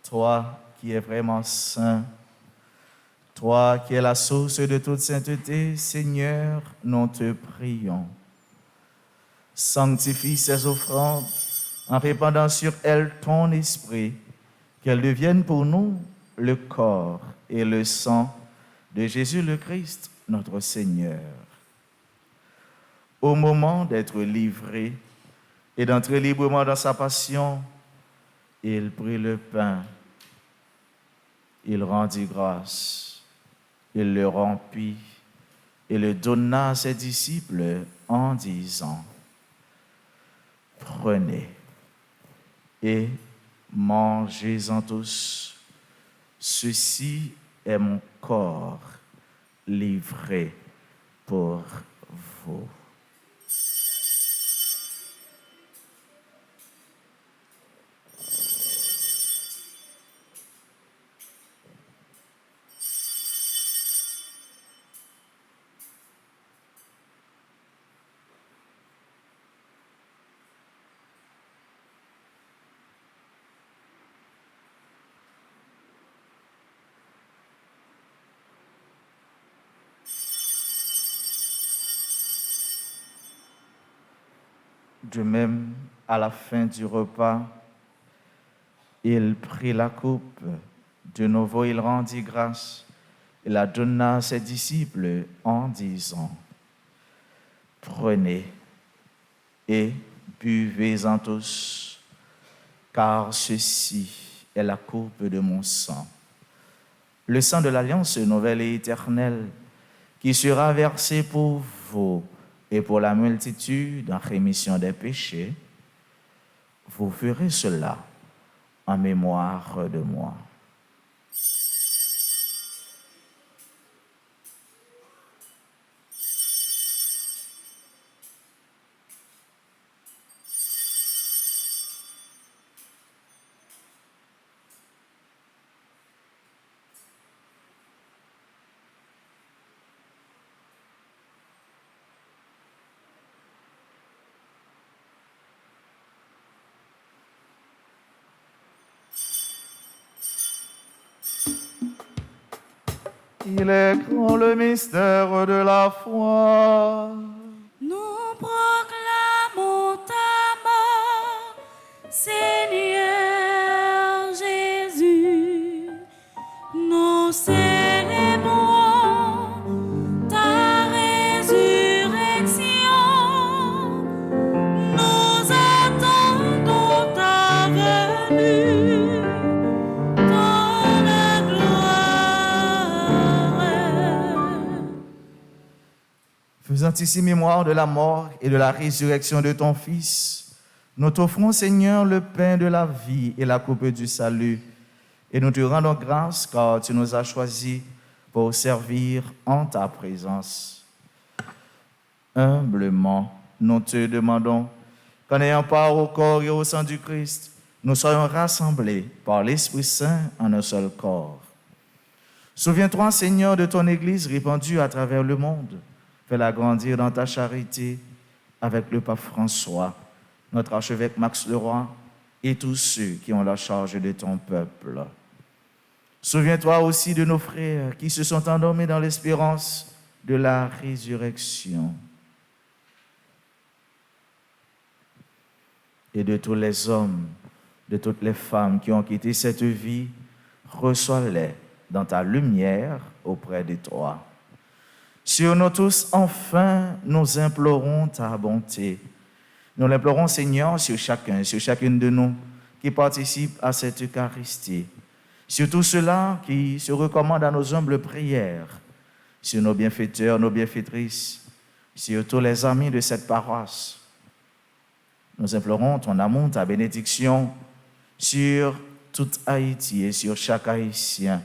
Toi qui es vraiment saint, toi qui es la source de toute sainteté, Seigneur, nous te prions. Sanctifie ces offrandes en répandant sur elles ton esprit, qu'elles deviennent pour nous le corps et le sang de Jésus le Christ, notre Seigneur. Au moment d'être livré et d'entrer librement dans sa passion, il prit le pain, il rendit grâce, il le rompit et le donna à ses disciples en disant: Prenez et mangez-en tous, ceci est mon corps livré pour vous. De même, à la fin du repas, il prit la coupe. De nouveau, il rendit grâce et la donna à ses disciples en disant: Prenez et buvez-en tous, car ceci est la coupe de mon sang, le sang de l'alliance nouvelle et éternelle, qui sera versé pour vous et pour la multitude en rémission des péchés. Vous ferez cela en mémoire de moi. Il est grand le mystère de la foi. Nous proclamons ta mort, Seigneur Jésus. Nous célébrons ta résurrection. Nous attendons ta venue dans la gloire. Faisant ici mémoire de la mort et de la résurrection de ton Fils, nous t'offrons, Seigneur, le pain de la vie et la coupe du salut. Et nous te rendons grâce car tu nous as choisis pour servir en ta présence. Humblement, nous te demandons qu'en ayant part au corps et au sang du Christ, nous soyons rassemblés par l'Esprit Saint en un seul corps. Souviens-toi, Seigneur, de ton Église répandue à travers le monde. Fais-la grandir dans ta charité avec le pape François, notre archevêque Max Leroy et tous ceux qui ont la charge de ton peuple. Souviens-toi aussi de nos frères qui se sont endormis dans l'espérance de la résurrection et de tous les hommes, de toutes les femmes qui ont quitté cette vie. Reçois-les dans ta lumière auprès de toi. Sur nous tous, enfin, nous implorons ta bonté. Nous l'implorons, Seigneur, sur chacun, sur chacune de nous qui participe à cette Eucharistie. Sur tous ceux-là qui se recommandent à nos humbles prières, sur nos bienfaiteurs, nos bienfaitrices, sur tous les amis de cette paroisse. Nous implorons ton amour, ta bénédiction sur toute Haïti et sur chaque Haïtien.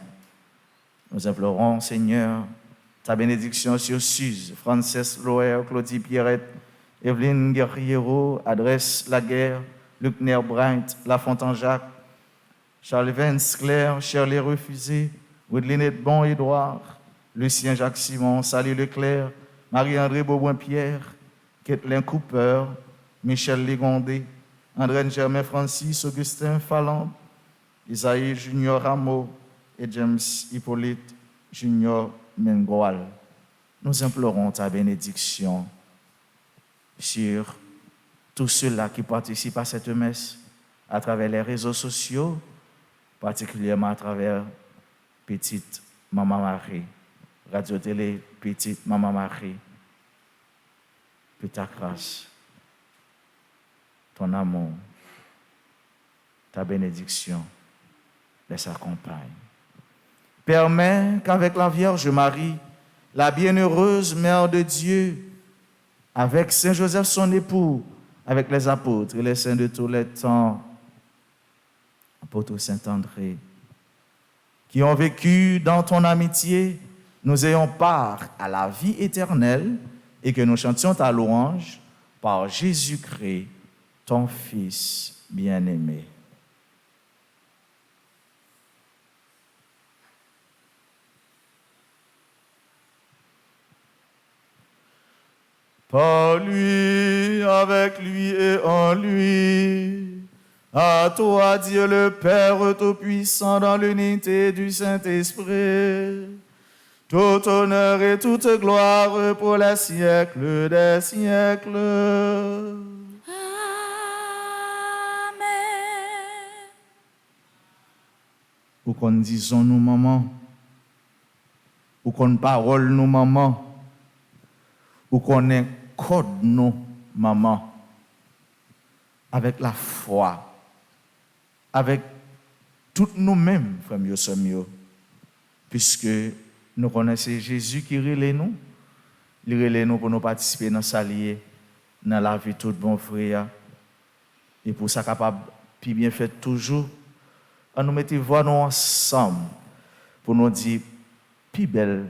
Nous implorons, Seigneur, ta bénédiction sur Suze, Frances Loer, Claudie Pierrette, Evelyne Guerriero, Adresse Laguerre, Luc Nerbright, La Fontaine-Jacques, Charles Vance, Claire, Shirley Refusé, Woodlinette Bon, Édouard, Lucien Jacques Simon, Sally Leclerc, Marie-André Beauboin-Pierre, Kathleen Cooper, Michel Ligondé, André Germain Francis, Augustin Falland, Isaïe Junior Rameau et James Hippolyte Junior Mengoal. Nous implorons ta bénédiction sur tous ceux-là qui participent à cette messe à travers les réseaux sociaux, particulièrement à travers Petite Maman Marie, Radio-Télé Petite Maman Marie. Que ta grâce, ton amour, ta bénédiction les accompagne. Permets qu'avec la Vierge Marie, la bienheureuse Mère de Dieu, avec Saint Joseph son époux, avec les apôtres et les saints de tous les temps, apôtre Saint-André, qui ont vécu dans ton amitié, nous ayons part à la vie éternelle et que nous chantions ta louange par Jésus-Christ, ton Fils bien-aimé. Par lui, avec lui et en lui, à toi, Dieu le Père Tout-Puissant, dans l'unité du Saint-Esprit, tout honneur et toute gloire pour les siècles des siècles. Amen. Ou qu'on disons nous, maman, ou qu'on parole nous, maman, ou qu'on est code nous, maman, avec la foi, avec toutes nous-mêmes, frères mieux, sœurs mieux, puisque nous connaissons Jésus qui relève nous, il relève nous pour nous participer dans sa liée, dans la vie de tout bon frère, et pour ça capable, puis bien fait toujours, à nous mettre voix nous ensemble, pour nous dire, plus belle,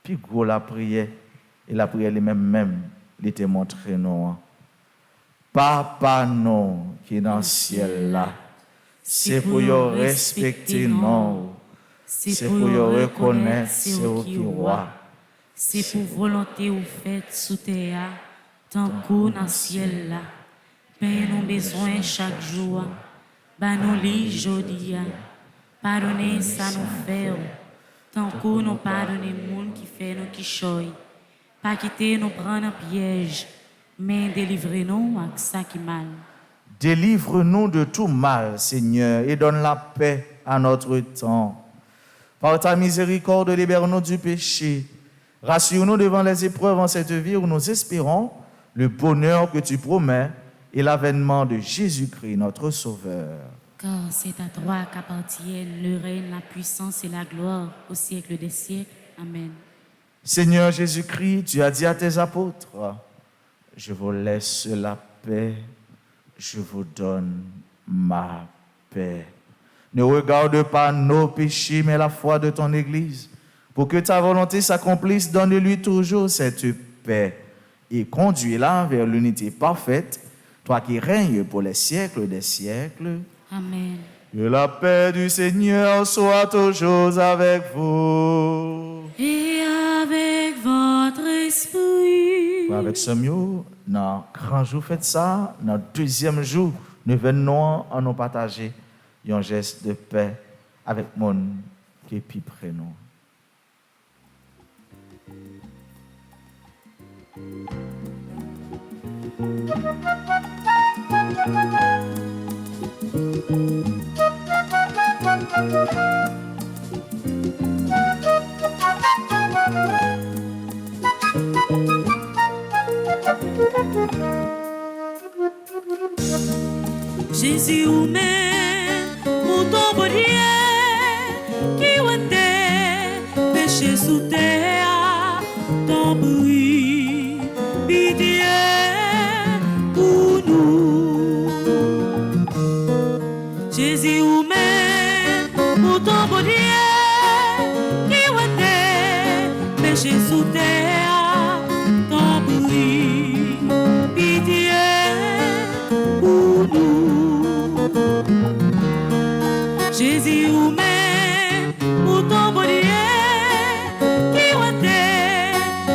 plus gros la prière, et la prière elle-même, il était montré nous. Papa non, qui est dans le ciel là, c'est pour y respecter nous, c'est pour y reconnaître c'est qui roi. C'est pour volonté ou faite sous terre, tant qu'on dans le ciel là. Ben nous besoin chaque jour, ben nous lit jodi. Pardonnez ça nous fait, Tant qu'on nous pardonne le monde qui fait nous qui choy. Pas quitter nous prendre un piège, mais délivrez-nous avec ça qui mal. Délivre-nous de tout mal, Seigneur, et donne la paix à notre temps. Par ta miséricorde, libère-nous du péché. Rassure-nous devant les épreuves en cette vie où nous espérons le bonheur que tu promets et l'avènement de Jésus-Christ, notre Sauveur. Car c'est à toi qu'appartiennent le règne, la puissance et la gloire au siècle des siècles. Amen. Seigneur Jésus-Christ, tu as dit à tes apôtres, je vous laisse la paix, je vous donne ma paix. Ne regarde pas nos péchés, mais la foi de ton Église. Pour que ta volonté s'accomplisse, donne-lui toujours cette paix et conduis-la vers l'unité parfaite, toi qui règnes pour les siècles des siècles. Amen. Que la paix du Seigneur soit toujours avec vous. Et avec votre esprit. Avec ce mieux, dans le grand jour, faites ça. Dans le deuxième jour, nous venons à nous partager un geste de paix avec le monde qui est plus près de nous. Jésus ou même mouton bonnier qui était péché sous terre, ton bruit, pitié pour nous. Jésus ou même mouton bonnier qui était péché sous terre, ton bruit, pitié pour nous. Jésus ou même mouton bonnier qui était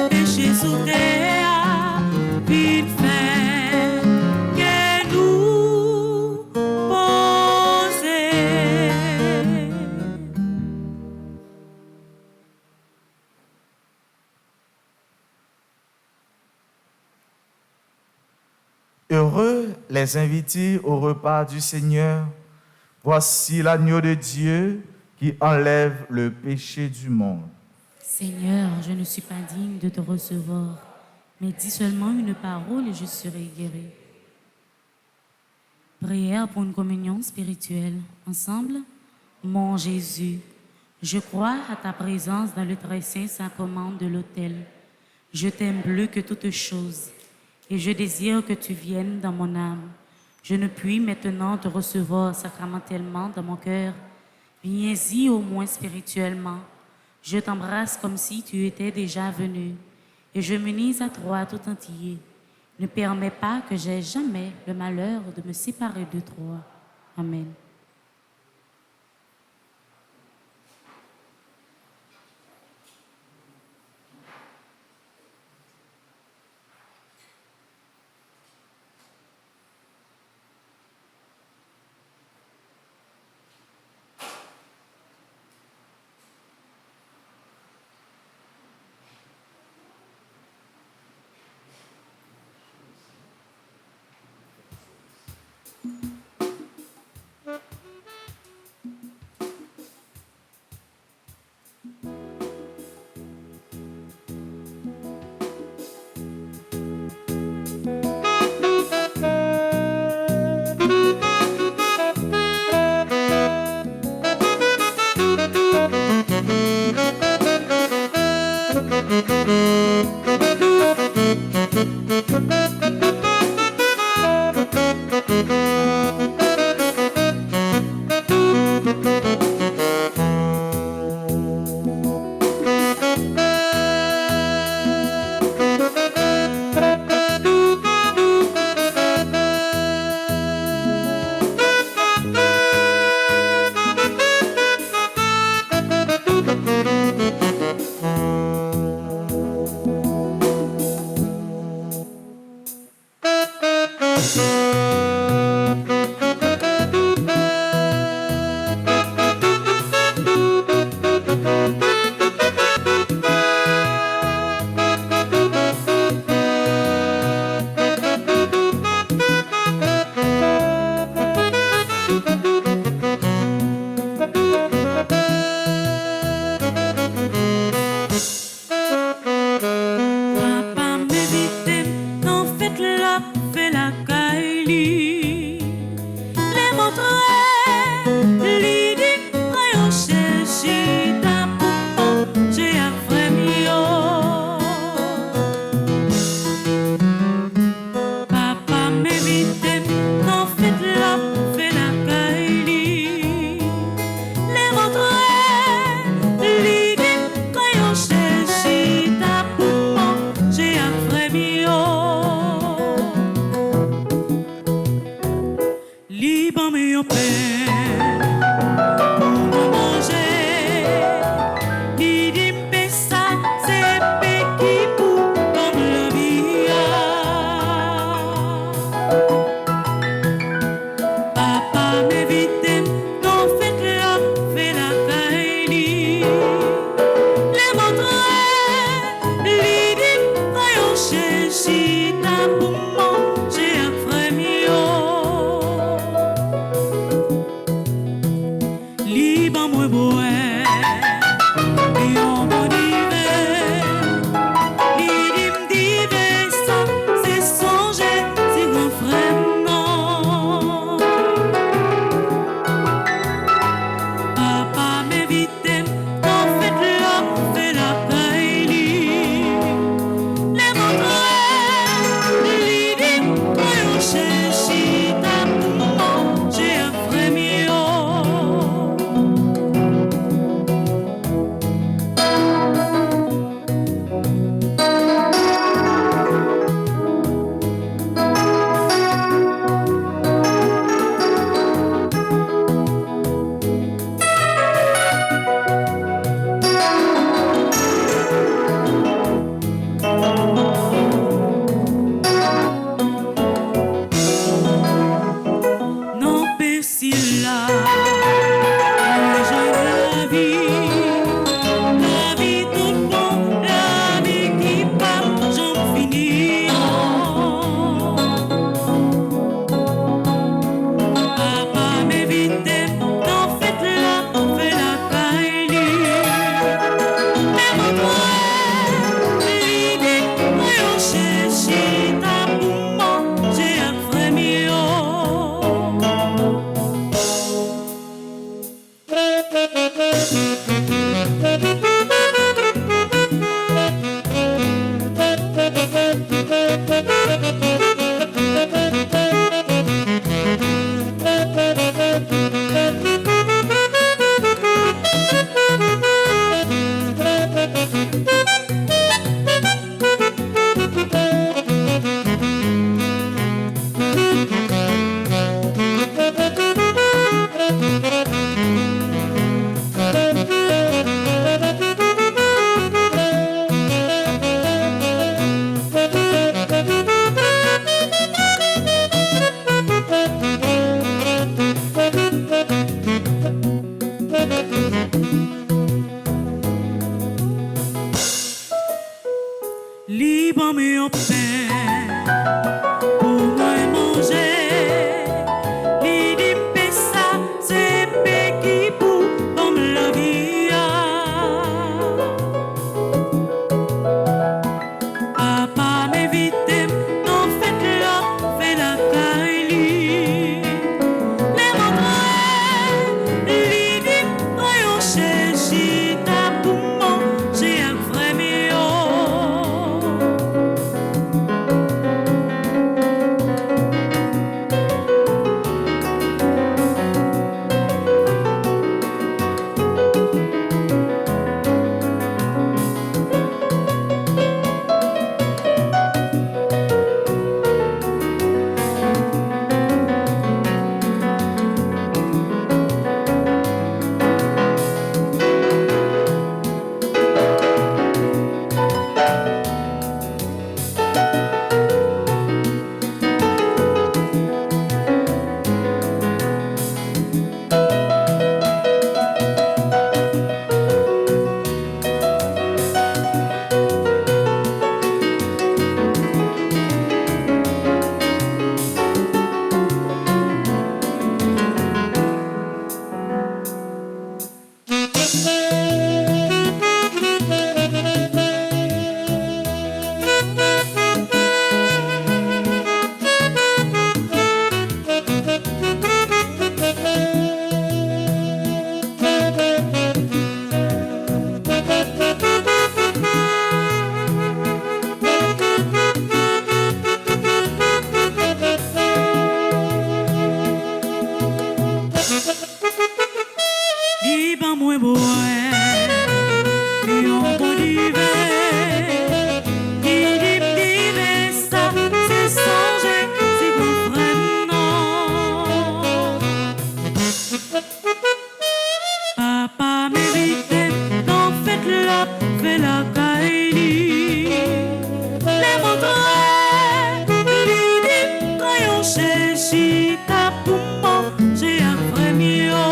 péché sous terre, vite fait que nous poser. Heureux les invités au repas du Seigneur. Voici l'agneau de Dieu qui enlève le péché du monde. Seigneur, je ne suis pas digne de te recevoir, mais dis seulement une parole et je serai guéri. Prière pour une communion spirituelle. Ensemble, mon Jésus, je crois à ta présence dans le très saint sacrement de l'autel. Je t'aime plus que toute chose et je désire que tu viennes dans mon âme. Je ne puis maintenant te recevoir sacramentellement dans mon cœur. Viens-y au moins spirituellement. Je t'embrasse comme si tu étais déjà venu et je m'unis à toi tout entier. Ne permets pas que j'aie jamais le malheur de me séparer de toi. Amen. Liban moi boé, et on bon hiver. Lidim dive ça, c'est songer, c'est grand frère non. Papa m'invite, en fait là, fait la caille. Les montreurs, lidim, moi cherche ta pour manger un frère mio. Non, Persilla, le jeu de la vie toute bon, la vie qui part, j'en finis. Papa m'invite, t'en faites là, fais la caille. Mais mon l'idée, moi on cherche ta pour manger un frère mio. Liban me au pain pour moi manger. Lidim pesa c'est pe qui pour comme la vie. Papa m'invite, non faites là, fais la caille. Les montreurs, lidim, on cherche ta pour manger un frère mio. Liban moi boé, et on bon hiver. Lidim dive ça, c'est songer, c'est grand frère non. Papa m'invite, t'en faites là, fais la caille. Les montreurs, lidim, quand on cherche ta pour manger un frère mio.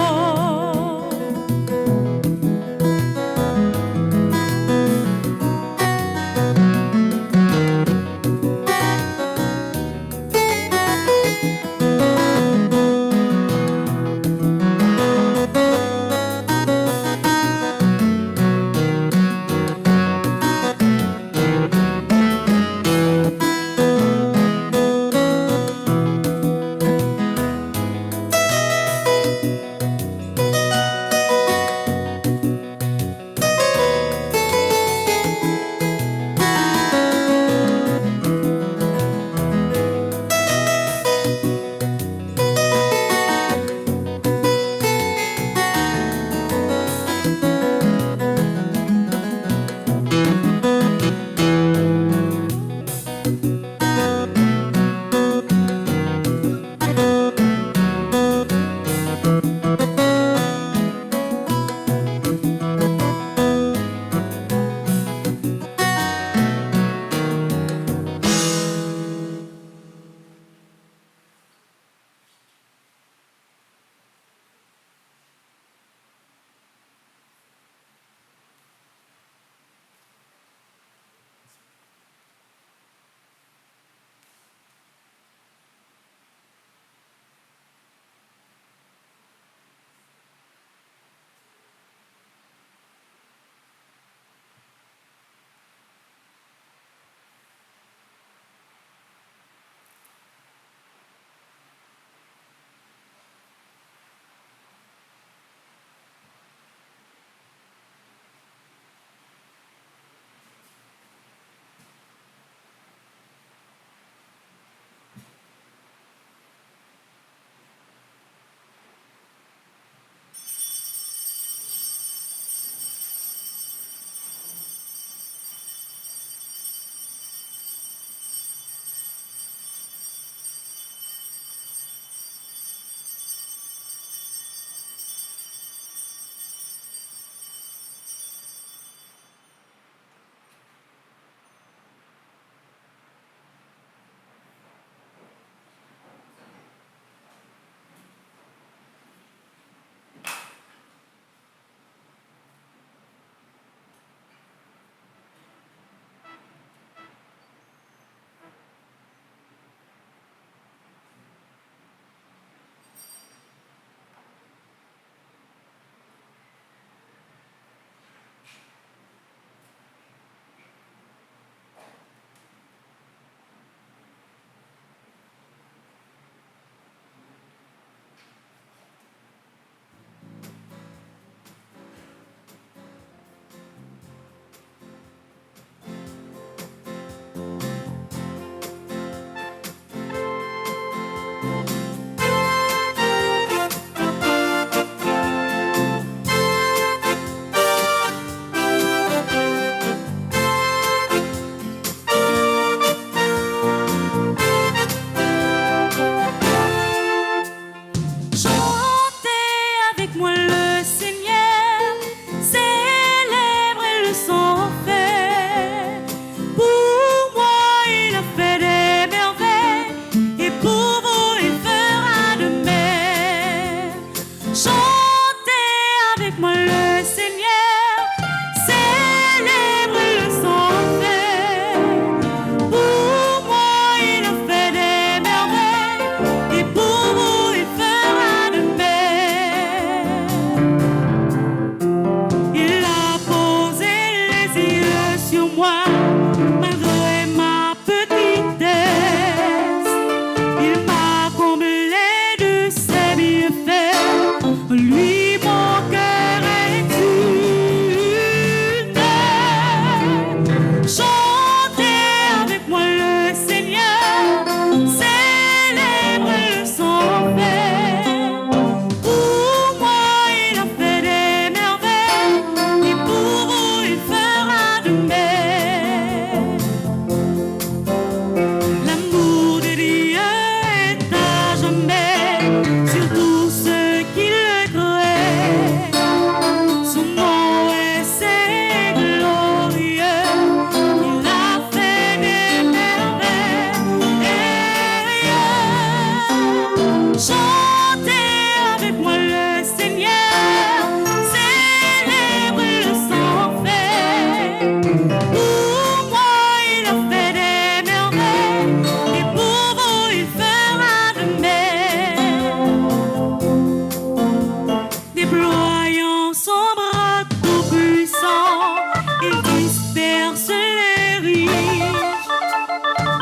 dans son bras tout puissant, il disperse les riches.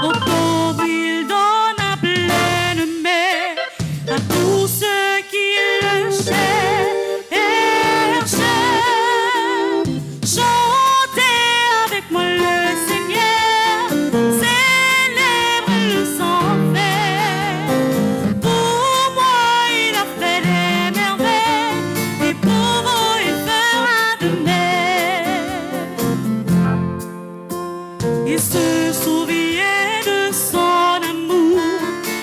Aux pauvres, il donne à pleine main à tous ceux qui le cherchent. Chantez avec moi le Seigneur, célèbre-le sans faire. Pour moi, il a fait des merveilles, et pour vous, il fera de même. Il se souvient de son amour,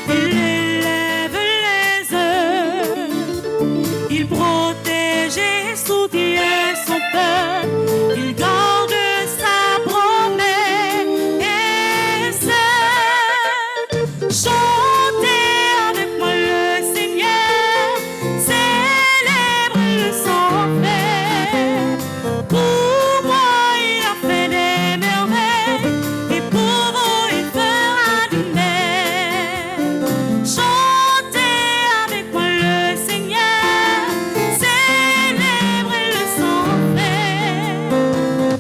il élève les heures, il protège et soutient son peuple, il garde sa promesse. Chantez avec moi le Seigneur, célèbre-le sans faire. Pour moi, il a fait des merveilles, et pour vous, il fera de même. Chantez avec moi le Seigneur, célèbre-le sans faire.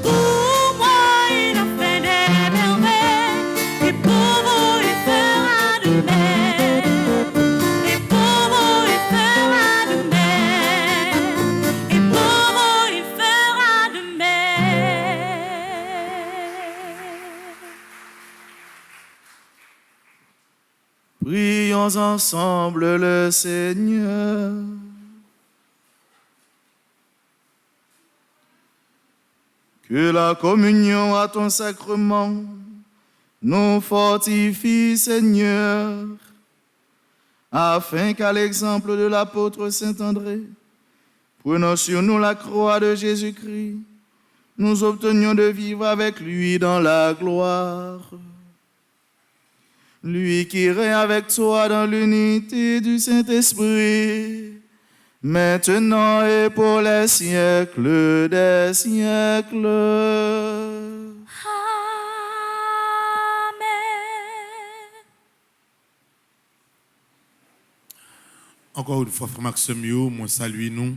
Pour moi, il a fait des merveilles, et pour vous, il fera de même. Et pour vous, il fera de même. Et pour vous, il fera de même. Prions ensemble le Seigneur. Que la communion à ton sacrement nous fortifie, Seigneur, afin qu'à l'exemple de l'apôtre Saint-André, prenant sur nous la croix de Jésus-Christ, nous obtenions de vivre avec lui dans la gloire. Lui qui règne avec toi dans l'unité du Saint-Esprit, maintenant et pour les siècles des siècles. Encore une fois, Frère Maxime, moi salue nous.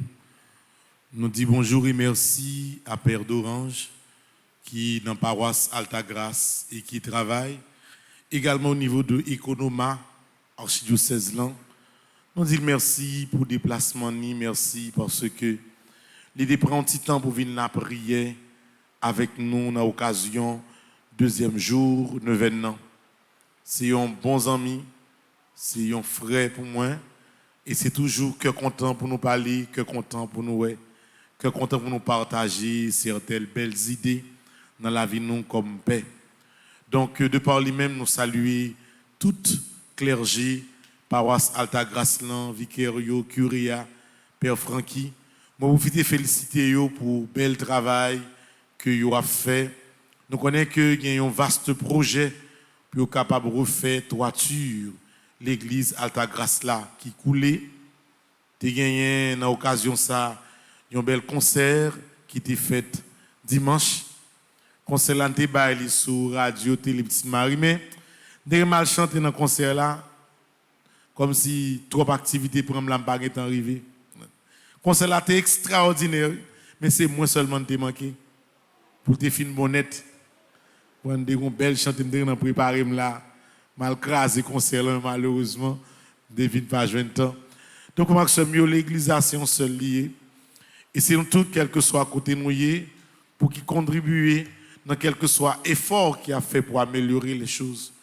Nous dit bonjour et merci à Père d'Orange qui dans la paroisse Altagrace et qui travaille également au niveau de Economa, archidiocèse là. Nous dit merci pour le déplacement, merci parce que il prend un petit temps pour venir la prière avec nous dans l'occasion deuxième jour, 9 ans. C'est un bon ami, c'est un frère pour moi. Et c'est toujours que content pour nous parler, que content pour nous, que content pour nous partager certaines belles idées dans la vie nous comme paix. Donc, de par lui-même, nous saluons toute clergé, paroisse Altagrace, Vicario, Curia, Père Francky. Moi, vous féliciter pour le bel travail que vous avez fait. Nous connaissons qu'il y a un vaste projet pour être capable de refaire toiture. L'église Altagrace là qui coulait, tu as gagné dans l'occasion ça un bel concert qui était fait dimanche. Concert là était sur radio télé Petite Marie mais dès mal chanté dans concert là comme si trop d'activités pour me pas est arrivé. Concert là était extraordinaire mais c'est moi seulement qui manqué pour te fin bonnette. Pour une belle chanter dans préparer là. Mal crasé concert malheureusement devine pas joindre temps donc on marque mieux l'église c'est un seul lié et c'est nous tous quel que soit côté nous pour qui contribuer dans quel que soit effort qui a fait pour améliorer les choses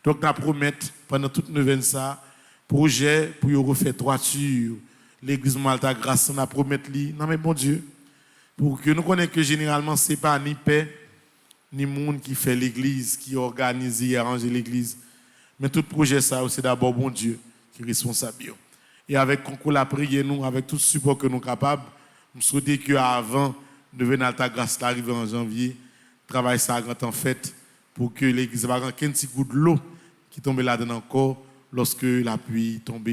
donc nous promettre pendant toute neuvaine ça projet pour refaire toiture l'église Altagrace on a promettre li non mais bon Dieu pour que nous connaissons que généralement c'est pas ni paix ni monde qui fait l'église qui organise et arrange l'église. Mais tout projet, ça, c'est d'abord bon Dieu qui est responsable. Et avec concours la prière, nous, avec tout le support que nous sommes capables, nous souhaitons qu'avant de venir Altagrace arriver en janvier, travail ça grand en fait pour que l'église va gagner un petit coup de l'eau qui tombe là-dedans encore lorsque la pluie tombe.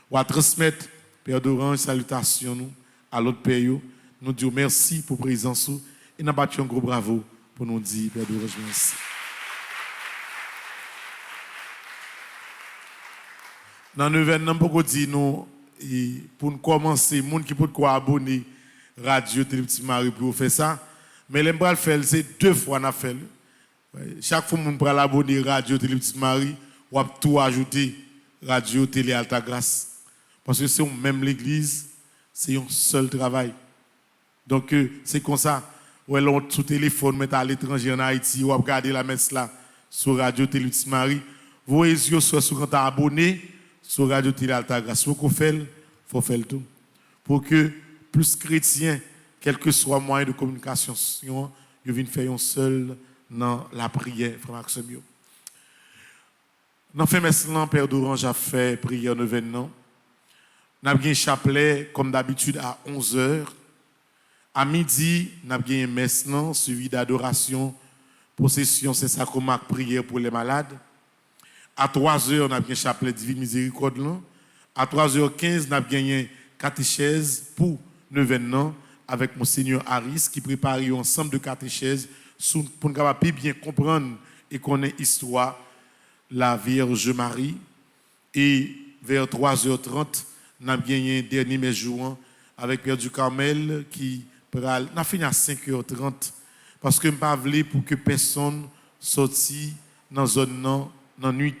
On va transmettre, Père d'Orange, salutations nous, à l'autre Père. Nous disons merci pour la présence et nous battons un gros bravo pour nous dire, Père d'Orange, merci. Dans le 9 ans, pour nous pour nous commencer, les gens qui peuvent abonner Radio Télé Petite Marie pour faire ça. Mais les bras faire c'est 2 fois n'a fait. Chaque fois qu'on prend l'abonné Radio Télé Petite Marie, on va tout ajouter Radio Télé Alta Grâce. Parce que c'est même l'église, c'est un seul travail. Donc c'est comme ça. Ouais, l'on sous téléphone, met à l'étranger en Haïti, ou regarder la messe là sur Radio Télé Petite Marie. Vous voyez, soit quand tu es abonné sur Radio Télé Alta Grâce. Ce qu'on fait, il faut faire tout. Pour que plus chrétiens, quel que soit le moyen de communication, ils viennent faire un seul dans la prière, frère Maxime. Dans le messe là, Père d'Orange a fait prière neuvaine. Nous avons un chapelet, comme d'habitude, à 11h. À midi, nous avons un messe suivi d'adoration, possession, c'est sacrement, prière pour les malades. À 3h, nous avons un chapelet divine miséricorde. À 3h15, nous avons un catéchèse pour neuvaine avec Monseigneur Harris qui prépare un ensemble de catéchèses pour nous bien comprendre et connaître l'histoire la Vierge Marie. Et vers 3h30, nous avons gagné un dernier mes jours avec Père du Carmel qui a fini à 5h30 parce que je ne pas voulu pour que personne sorte dans la zone dans la nuit.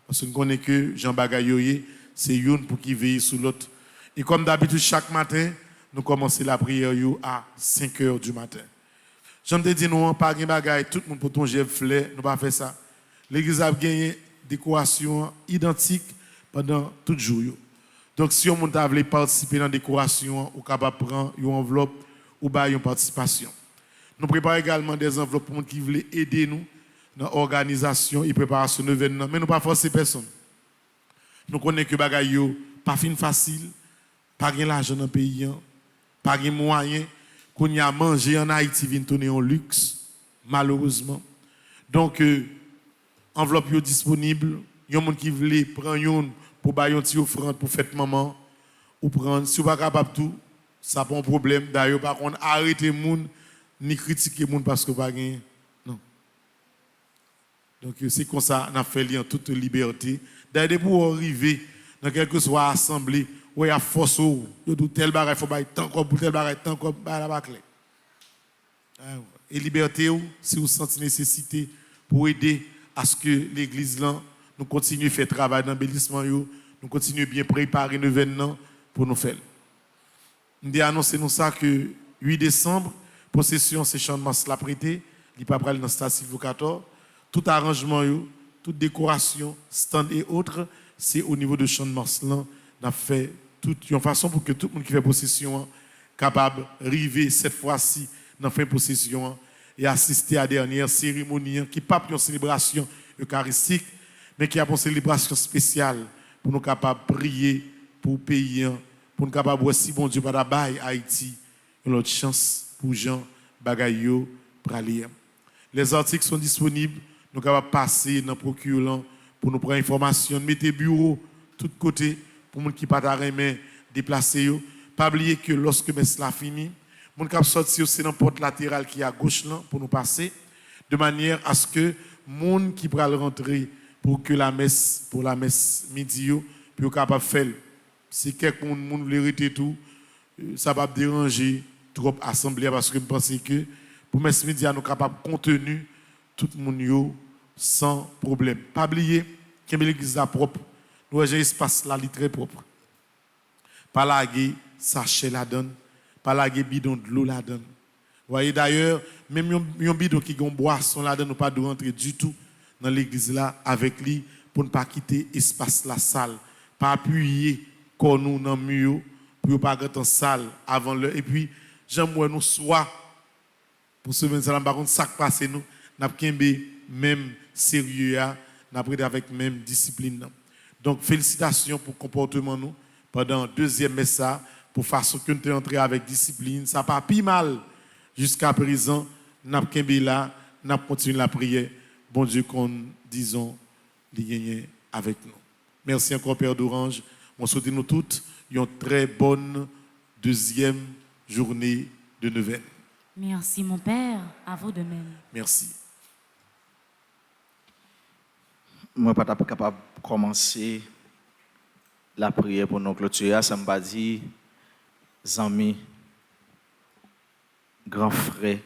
Parce que nous connaissons que Jean Bagayoye, c'est une pour qui veille sur l'autre. Et comme d'habitude, chaque matin, nous commençons la prière à 5h du matin. J'aime te dire, nous, pas de bagaille, tout le monde pour ton jet fleur, nous pas faire ça. L'église a gagné décoration identique pendant tout le jour. Donc, si on veut participer dans la décoration, on est capable de prendre une enveloppe ou une participation. Nous préparons également des enveloppes pour les gens qui veulent aider nous dans l'organisation et préparation de l'événement. Mais nous ne pas forcer personne. Nous connaissons que les bagailles pas facile, pas de l'argent dans le pays, pas de moyens, qu'on y a mangé en Haïti, vient tourner en luxe, malheureusement. Donc, enveloppe disponible. Il y a des gens qui veulent prendre une pour faire une petite offrande pour fête maman. Ou prendre, si vous n'êtes pas capable de tout, ça pas un problème. D'ailleurs, par contre, arrêtez les gens, ni critiquer les gens parce que vous n'avez pas gagné. Non. Donc, c'est comme ça, on a fait en toute liberté. D'ailleurs, pour arriver dans quelque soit assemblée, où il y a force, où il y a tel bagage, il faut bailler tant comme tel bagage, tant comme la bâcle. Et liberté, si vous sentez nécessité pour aider à ce que l'église là, nous continue à faire travail d'embellissement, nous continuons bien préparer nos événements pour nous faire. Nous avons annoncé nous ça que 8 décembre, possession c'est champ de masse la prêté, il pas pral dans stade Sylvocator, tout arrangement toute décoration, stand et autres, c'est au niveau de champ de masse là, on a fait toute une façon pour que tout le monde qui fait possession capable d'arriver cette fois-ci dans fin possession et assister à la dernière cérémonie qui pas une célébration eucharistique mais qui a une célébration spéciale pour nous capables de prier pour le pays, pour nous capables de si bon Dieu pas d'abord Haïti, une autre chance pour Jean Bagayo Pralia. Les articles sont disponibles, nous capables de passer dans le procureur pour nous prendre information, mettez bureau de tous côtés pour les gens qui ne sont pas déplacés. Pas oublier que lorsque cela finit, nous capables de sortir aussi dans la porte latérale qui est à gauche là, pour nous passer, de manière à ce que les gens qui pourraient rentrer pour que la messe midi, puis capable de faire. Si quelqu'un veut arrêter tout, ça va déranger trop l'assemblée parce que je pense que pour messe midi, nous sommes capables de contenir tout le monde sans problème. Pas oublier que l'église est propre. Nous avons un espace là, très propre. Pas laguer sachet la donne, pas laguer bidon de l'eau la donne. Vous voyez d'ailleurs, même un bidon qui a une boisson là donne, nous pas de rentrer du tout dans l'église là avec lui pour ne pas quitter l'espace la salle, pas appuyer quand nous dans le mur pour ne pas rentrer en salle avant l'heure. Et puis, j'aimerais nous soit pour ce moment par contre ça qui passe nous n'a même sérieux n'a pris avec même discipline. Donc félicitations pour le comportement nous pendant deuxième message pour façon que nous entré avec discipline, ça pas plus mal jusqu'à présent n'a là n'a continué la prière. Bon Dieu qu'on disons les gagner avec nous. Merci encore Père d'Orange. On souhaite nous toutes une très bonne deuxième journée de neuvaine. Merci mon Père, à vous de même. Merci. Moi, je ne suis pas capable de commencer la prière pour nous clôturer. Ça me va dire, amis, grand frère,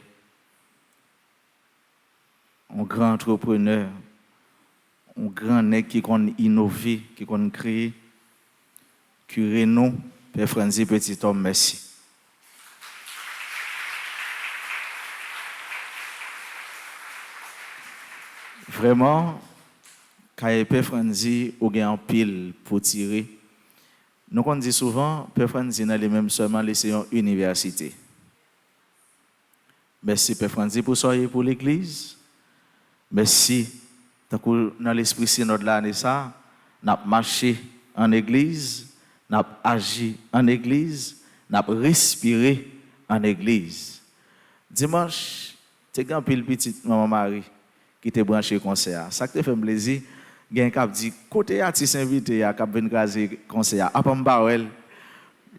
un grand entrepreneur, un grand nègre qui a innové, qui a créé, curé nous, Père Franzi, petit homme, merci. Vraiment, quand Père Franzi a un pile pour tirer, nous on dit souvent, Père Franzi n'a les mêmes seulement laissé une université. Merci Père Franzi pour soyez pour l'église. Merci. Dans l'esprit synode là, ça, n'a marché en église, n'a agi en église, n'a respiré en église. Dimanche, tu as un pile petite maman Marie qui te branché concert. Ça te fait plaisir. Gen k'ap dit côté artiste invité a k'ap venir graser concert. A pas m'bawel.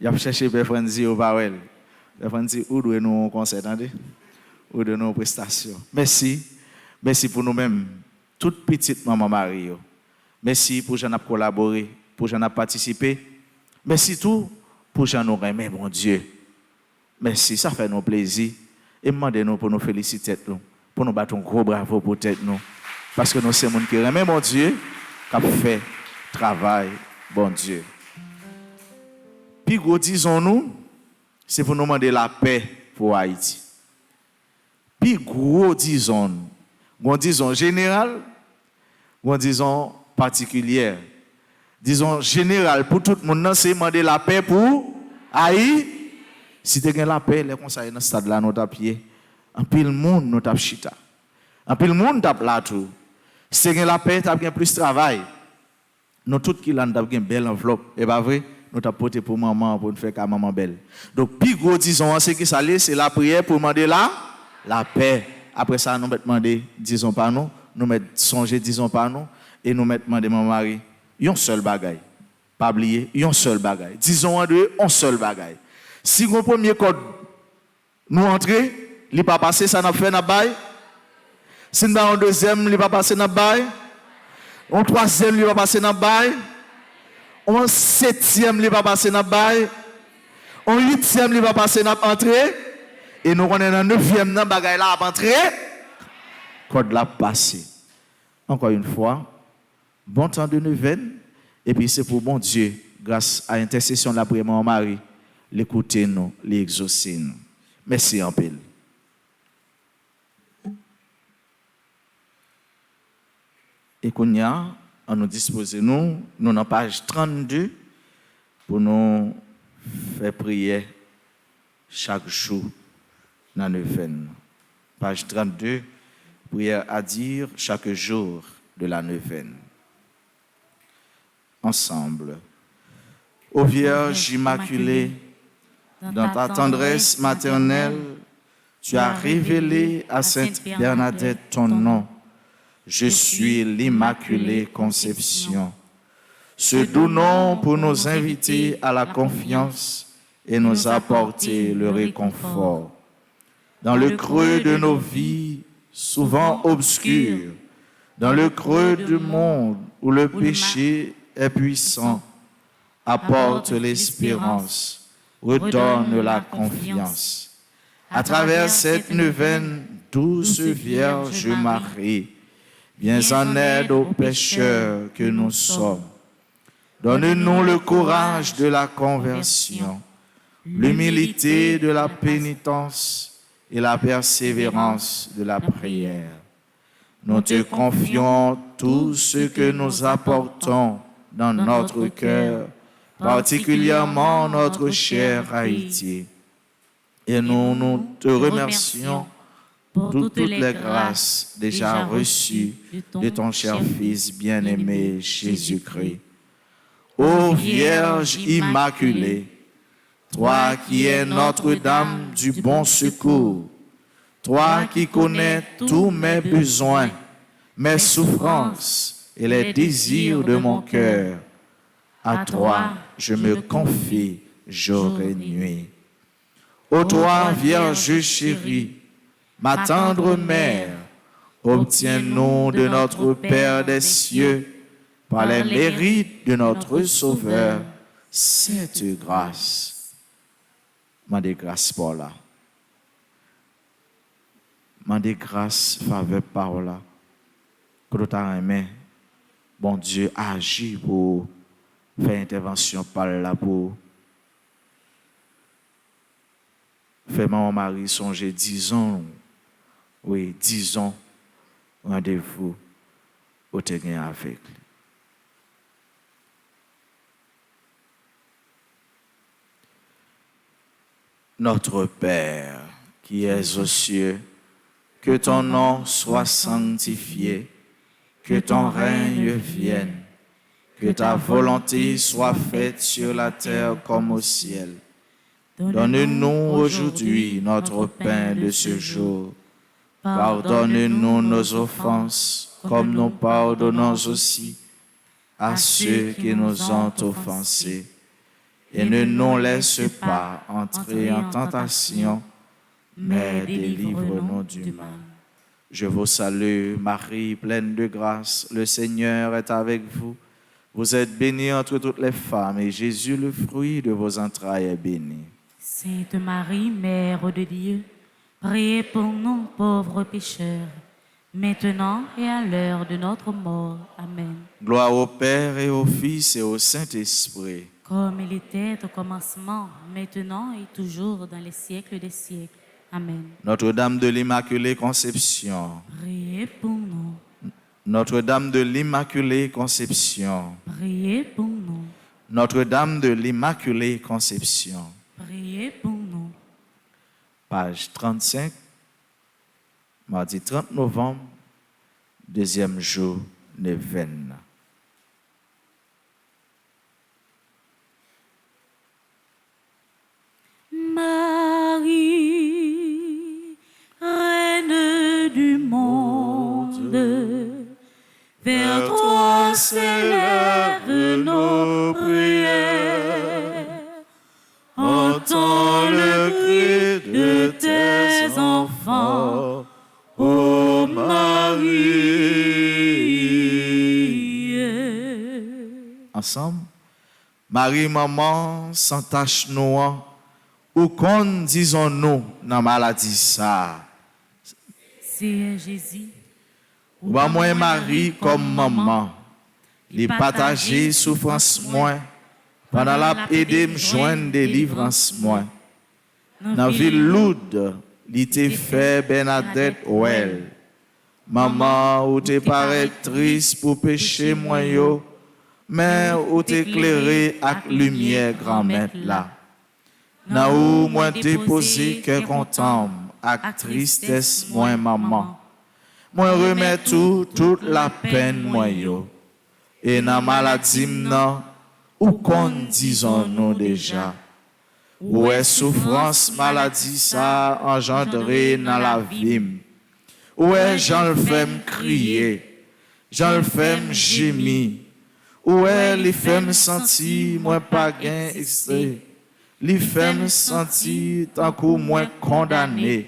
Y a chercher Père Franzi au bawel. Père Franzi ou doit nous concert attendez. Ou de nos prestations. Merci. Merci pour nous-mêmes. Toute petite maman Marie. Merci pour j'en a collaboré, pour j'en a participé. Merci tout pour j'en nous aimer mon Dieu. Merci, ça fait nous plaisir. Et demandez-nous pour nous féliciter nous, pour nous battre un gros bravo pour tête nous. Parce que nous sommes gens qui aiment mon Dieu, qui a fait travail, bon Dieu. Puis, gros, disons-nous, c'est pour nous demander la paix pour Haïti. Puis, gros, disons-nous, disons général, disons particulière. Disons général, pour tout le monde, c'est demander la paix pour Haïti. Si tu as la paix, les conseils dans ce stade-là, nous tapons pied. En pile monde, nous tapons chita. En pile monde, tape là tout. Si tu as la paix, tu as plus de travail. Nous tous qui l'ont une belle enveloppe. Et pas vrai, nous t'avons porté pour maman, pour nous faire qu'à maman belle. Donc, plus gros, disons, c'est qui ça c'est la prière pour demander la paix. Après ça, nous mettons demander, disons pas nous mettons songer, disons pas nous, et nous mettons demander mon mari, un seul bagaille. Pas oublier, un seul bagaille. Disons en deux, un seul bagaille. Si le premier code nous entrer, il n'est pas passé, ça n'a fait n'a bail. Si nous avons un deuxième, il n'est pas passé n'a bail. Un troisième, il n'est pas passé n'a bail. Un septième, il n'est pas passé n'a bail. Un huitième, il n'est pas passé n'a entré. Et nous on est dans le neuvième n'a bagaille là à entrer. Code là passé. Encore une fois, bon temps de neuvaine. Et puis c'est pour bon Dieu, grâce à l'intercession de la prière de Marie, l'écouter nous, l'exaucer nous. Merci en pile. Et qu'on y a, on nous dispose nous dans page 32 pour nous faire prier chaque jour dans la neuvaine. Page 32, prière à dire chaque jour de la neuvaine. Ensemble. Ô Vierge Immaculée, dans ta tendresse maternelle, tu as révélé à Sainte Bernadette ton nom. Je suis l'Immaculée Conception. Ce doux nom pour nous inviter à la confiance et nous apporter le réconfort. Dans le creux de nos vies, souvent obscures, dans le creux du monde où le péché est puissant, apporte l'espérance, redonne la confiance. À travers cette neuvaine, douce Vierge Marie, viens en aide aux pécheurs que nous sommes. Donne-nous le courage de la conversion, l'humilité de la pénitence et la persévérance de la prière. Nous te confions tout ce que nous apportons dans notre cœur, particulièrement notre cher Haïti. Et nous te remercions pour toutes les grâces déjà reçues de ton cher Fils bien-aimé Jésus-Christ. Ô Vierge Immaculée, toi qui es Notre-Dame du bon secours, toi qui connais tous mes besoins, mes souffrances et les désirs de mon cœur, à toi je me confie jour et nuit. Ô toi, Vierge chérie, ma tendre mère, obtiens-nous de notre Père des cieux, par les mérites de notre Sauveur, cette grâce. Mandez grâce pour là. Mandez grâce, faveur, parole. Que nous t'aimons. Bon Dieu, agit pour faire intervention par là pour faire maman Marie songer 10 ans. Oui, 10 ans. Rendez-vous au terrain avec lui. Notre Père, qui es aux cieux, que ton nom soit sanctifié, que ton règne vienne, que ta volonté soit faite sur la terre comme au ciel. Donne-nous aujourd'hui notre pain de ce jour. Pardonne-nous nos offenses, comme nous pardonnons aussi à ceux qui nous ont offensés. Et ne nous laisse pas entrer en tentation, mais délivre-nous du mal. Je vous salue, Marie, pleine de grâce. Le Seigneur est avec vous. Vous êtes bénie entre toutes les femmes, et Jésus, le fruit de vos entrailles, est béni. Sainte Marie, Mère de Dieu, priez pour nous pauvres pécheurs, maintenant et à l'heure de notre mort. Amen. Gloire au Père et au Fils et au Saint-Esprit. Comme il était au commencement, maintenant et toujours dans les siècles des siècles. Amen. Notre-Dame de l'Immaculée Conception. Priez pour nous. Notre-Dame de l'Immaculée Conception. Priez pour nous. Notre-Dame de l'Immaculée Conception. Priez pour nous. Page 35, mardi 30 novembre, deuxième jour de Neuvaine. Marie, reine du monde, vers toi s'élèvent nos prières. Entends le cri de tes enfants, ô Marie. Ensemble, Marie, maman, sans tache noire, ou qu'on disons-nous dans maladie ça. C'est Jésus. Ou à moi Marie comme maman, les partager souffrance moins, pendant la aidé me joindre délivrance moins. Dans ville lourde, li te fait Bernadette Ouel. Maman, ou te paraît triste pour pécher moi yo, mais ou t'éclairer avec lumière grand-mère là. Na ou moi déposé que content, avec tristesse moi maman. Moi remets toute la peine moi yo. Et na maladie nan, ou qu'on disons-nous déjà. Ou est souffrance maladie ça engendré dans la vie. Ou est j'en le fait me crier, j'en le fait me gémir. Ou est les fait me sentir moi pas gain extrait. Li fèm senti tant que moins condamné.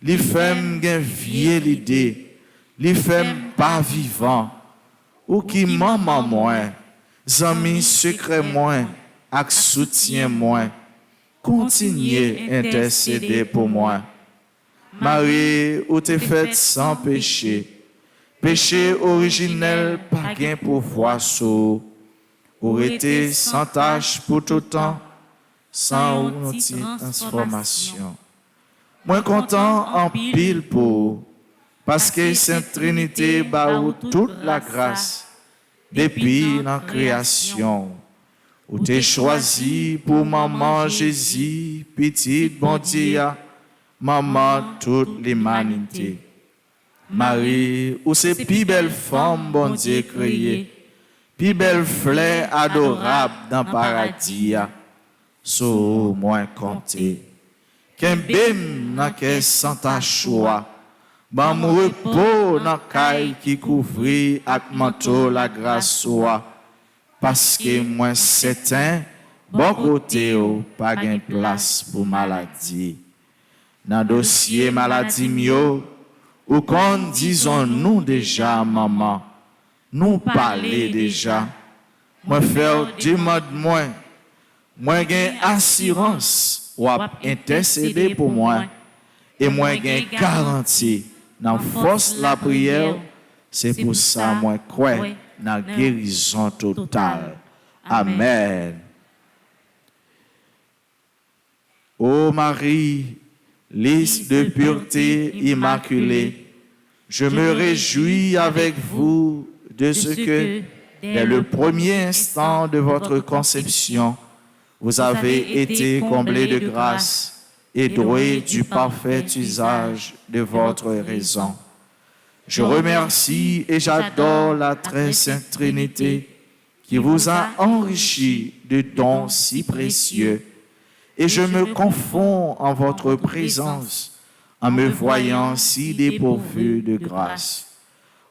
Li fèm gen vieille l'idée. Li fèm pas vivant. Ou qui maman moins, zami secret moins, ak soutien moins. Continuez intercéder pour moi. Marie, ou te fait sans péché. Péché originel pas gain pouvoir sous. Ou été sans tâche pour tout temps. Sans une transformation. Moi content en pile pour, parce que Sainte Trinité ba ou toute la grâce, depuis la création, ou t'es choisi pour maman Jésus, petite bon Dieu, maman toute l'humanité. Marie, ou c'est plus belle femme bon Dieu créée, plus belle fleur adorable dans le paradis. So moins compté. Qu'un bim n'a que sans ta choix. Ban mon repos n'a caille qui couvrit avec manteau la grâce soit. Parce que moi certain, bon côté pas gain place pour maladie. Dans dossier maladie mio, ou qu'on disons nous déjà maman, nous parler déjà. Moi faire demande moins. Moi, j'ai assurance ou intercéder pour moi. et moi gain garantie dans force la prière, c'est pour ça moi crois dans guérison totale. Amen. Ô Marie, lys de pureté immaculée, je me réjouis avec vous de ce que, dès le premier instant de votre conception, vous avez été comblé de grâce et doué du parfait usage de votre raison. Je remercie et j'adore la très sainte Trinité qui vous a enrichi de dons si précieux, et je me confonds en votre présence en me voyant si dépourvu de grâce.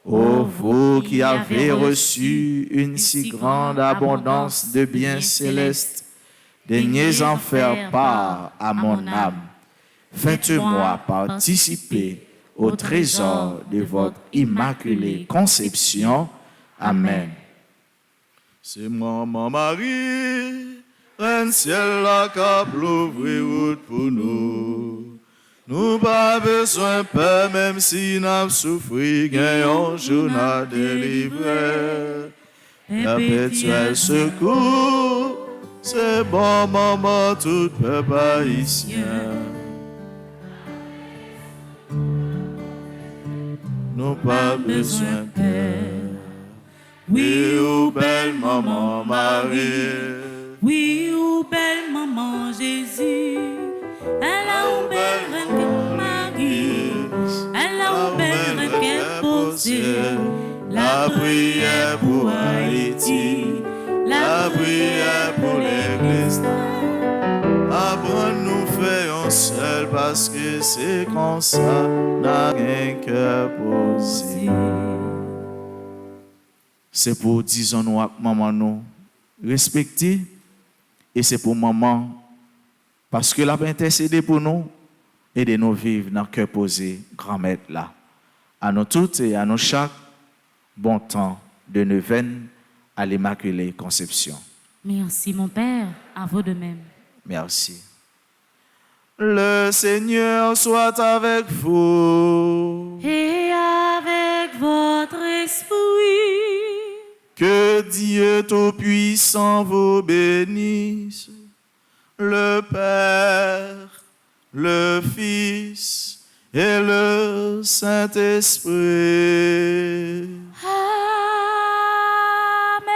Ô vous qui avez reçu une si grande abondance de biens célestes, daignez en faire part à mon âme. Faites-moi participer au trésor de votre immaculée conception. Amen. C'est maman Marie, Reine ciel la cap l'ouvrir route pour nous. Nous pas besoin peur même si nous souffrons, gagnons journal délivré. Perpétuel secours, c'est bon maman tout peuple haïtien. Nous pas besoin peur. Oui, oh belle maman Marie. Oui, ou belle maman Jésus, elle a une belle reine qu'elle Marie, elle a une belle reine qu'elle posée. La prière pour Haïti, la prière pour l'Église. Apprends-nous faire un seul parce que c'est comme ça, n'a rien cœur posé. C'est pour, disons-nous, maman, nous respecter. Et c'est pour maman, parce que la a intercédé pour nous, et de nous vivre dans le cœur posé, grand-mère là. À nous toutes et à nous chaque, bon temps de neuvaine à l'Immaculée Conception. Merci mon Père, à vous de même. Merci. Le Seigneur soit avec vous. Et avec votre esprit. Que Dieu Tout-Puissant vous bénisse, le Père, le Fils et le Saint-Esprit. Amen.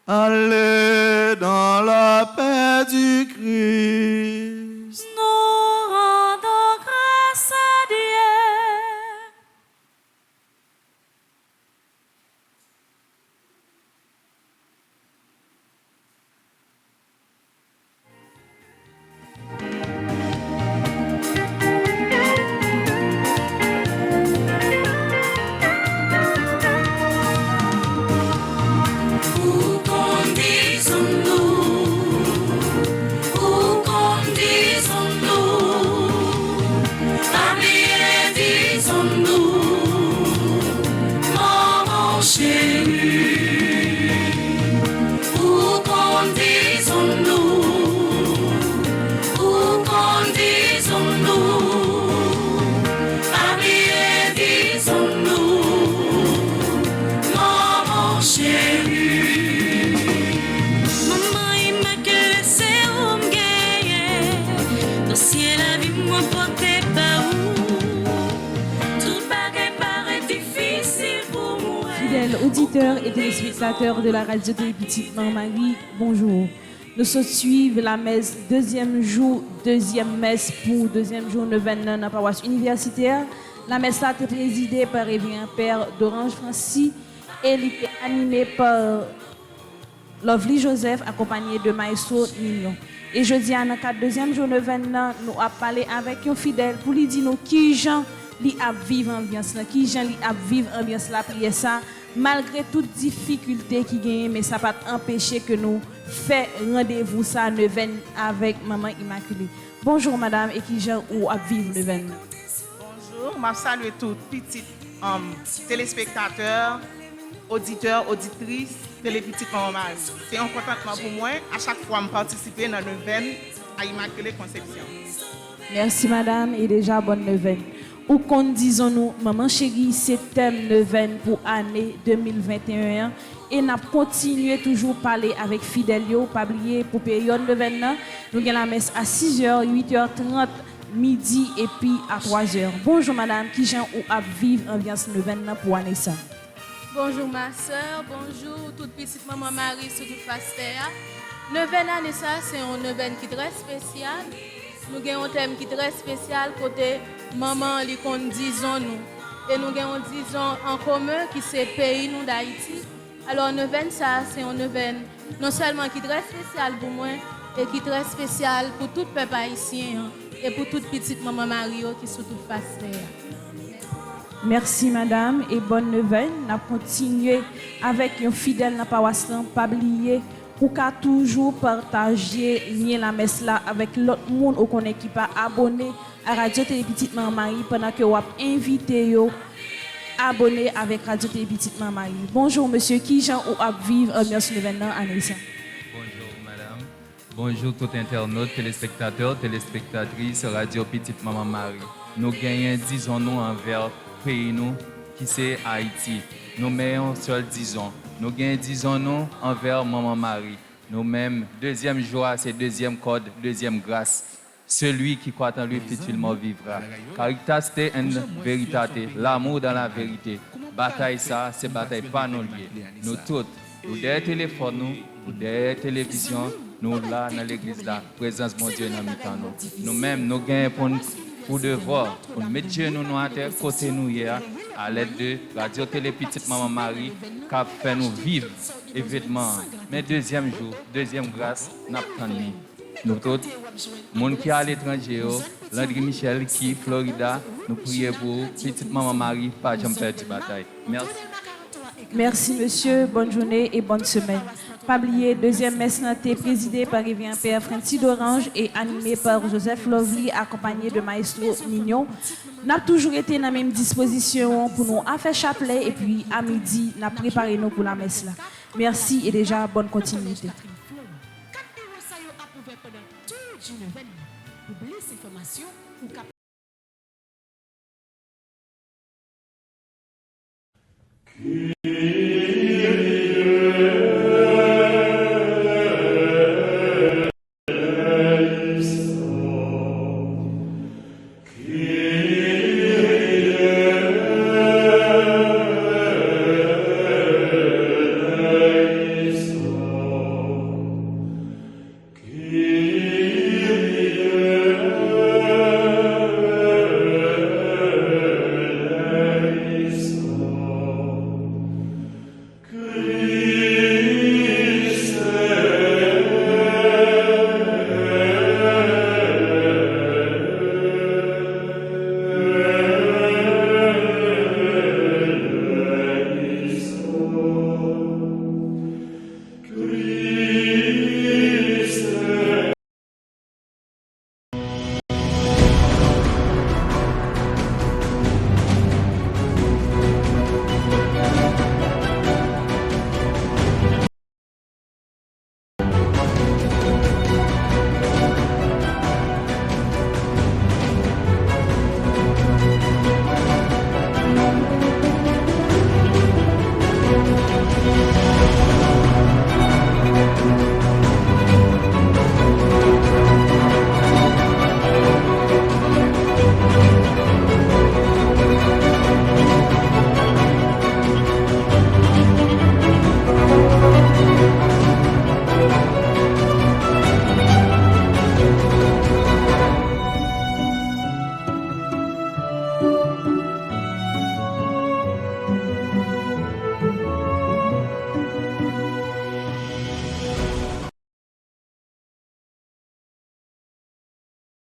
Allez dans la paix du Christ. Nous rendons grâce à Dieu. Auditeurs et téléspectateurs de la radio Télé Petite Marie, bonjour. Nous sommes suivre la messe, deuxième messe pour deuxième jour neuvaine dans la paroisse universitaire. La messe a été présidée par Révérend Père d'Orange Francis et elle était animée par Lovely Joseph accompagné de Maestro Nino. Et jeudi, dans le deuxième jour neuvaine, nous avons parlé avec un fidèle pour lui dire qui Jean li a vivre ambiance là, qui Jean li a vivre ambiance la prière ça. Malgré toutes difficultés qui gagnent, mais ça pas empêcher que nous fait rendez-vous ça neuvaine avec maman Immaculée. Bonjour madame et qui gens ou à vivre neuvaine. Bonjour, je salue tous petits téléspectateurs, auditeurs, auditrices, Télé-Petite Marie. C'est un contentement pour moi à chaque fois de participer dans le neuvaine à Immaculée Conception. Merci madame et déjà bonne neuvaine. Ou qu'on disons-nous, maman chérie, c'est thème neuvaine pour année 2021 et n'a continué toujours parler avec Fidelio, pas oublier pour période neuvaine. Nous avons la messe à 6h, 8h30, midi et puis à 3h. Bonjour madame, qui j'en ou à vivre ambiance neuvaine pour année ça. Bonjour ma soeur, bonjour toute petite maman Marie sur toute face terre. Neuvaine année ça, c'est une neuvaine qui est très spéciale. Nous avons un thème qui est très spécial côté maman li kon disons nous. Et nous avons disons en commun qui c'est pays nous d'Haïti. Alors neuvaine ça, c'est une neuvaine non seulement qui est très spéciale pour moi et qui est très spéciale pour tout peuple haïtien et pour toute petite maman Mario qui sur toute face terre. Merci madame et bonne neuvaine. Nous continuer avec un fidèle dans paroisse pas oublier pour qu'à toujours partager lien la messe là avec l'autre monde au connaît qui pas abonné à Radio Télé Petite Maman Marie pendant que vous invité yo abonné avec Radio Télé Petite Maman Marie. Bonjour monsieur qui Jean ou à vivre ambiance l'événement à Nelson. Bonjour madame. Bonjour tout internaute, téléspectateurs, téléspectatrices Radio Petite Maman Marie. Nous gagnons disons nous envers pays nous qui c'est Haïti. Nous mettons seul disons. Nous gagnons disons nous envers Maman Marie. Nous-mêmes, deuxième joie, c'est deuxième code, deuxième grâce. Celui qui croit en lui futilement vivra. Caritas te en vérité, l'amour dans la vérité. Bataille ça, c'est bataille pas nous liés. Nous toutes, nous derrière téléphone, nous derrière télévision, nous là dans l'église là, présence mon Dieu dans nous. Nous-mêmes, nous gagnons pour devoir, pour mettre Dieu nous à terre, côté nous hier, à l'aide de Radio Télé Petite Maman Marie, qui a fait nous vivre évidemment. Mais deuxième jour, deuxième grâce, nous avons nous tous, monde qui est à l'étranger, Landry Michel qui est Florida, nous prions pour Petite Maman Marie, pas jamais perdre de bataille. Merci. Merci monsieur, bonne journée et bonne semaine. Pas oublier, deuxième messe nantée présidée par Révérend Père Francis d'Orange et animée par Joseph Lovely, accompagné de Maestro Mignon. Nous avons toujours été dans la même disposition pour nous faire chapelet et puis à midi, nous avons préparé nous pour la messe là. Merci et déjà bonne continuité. Qui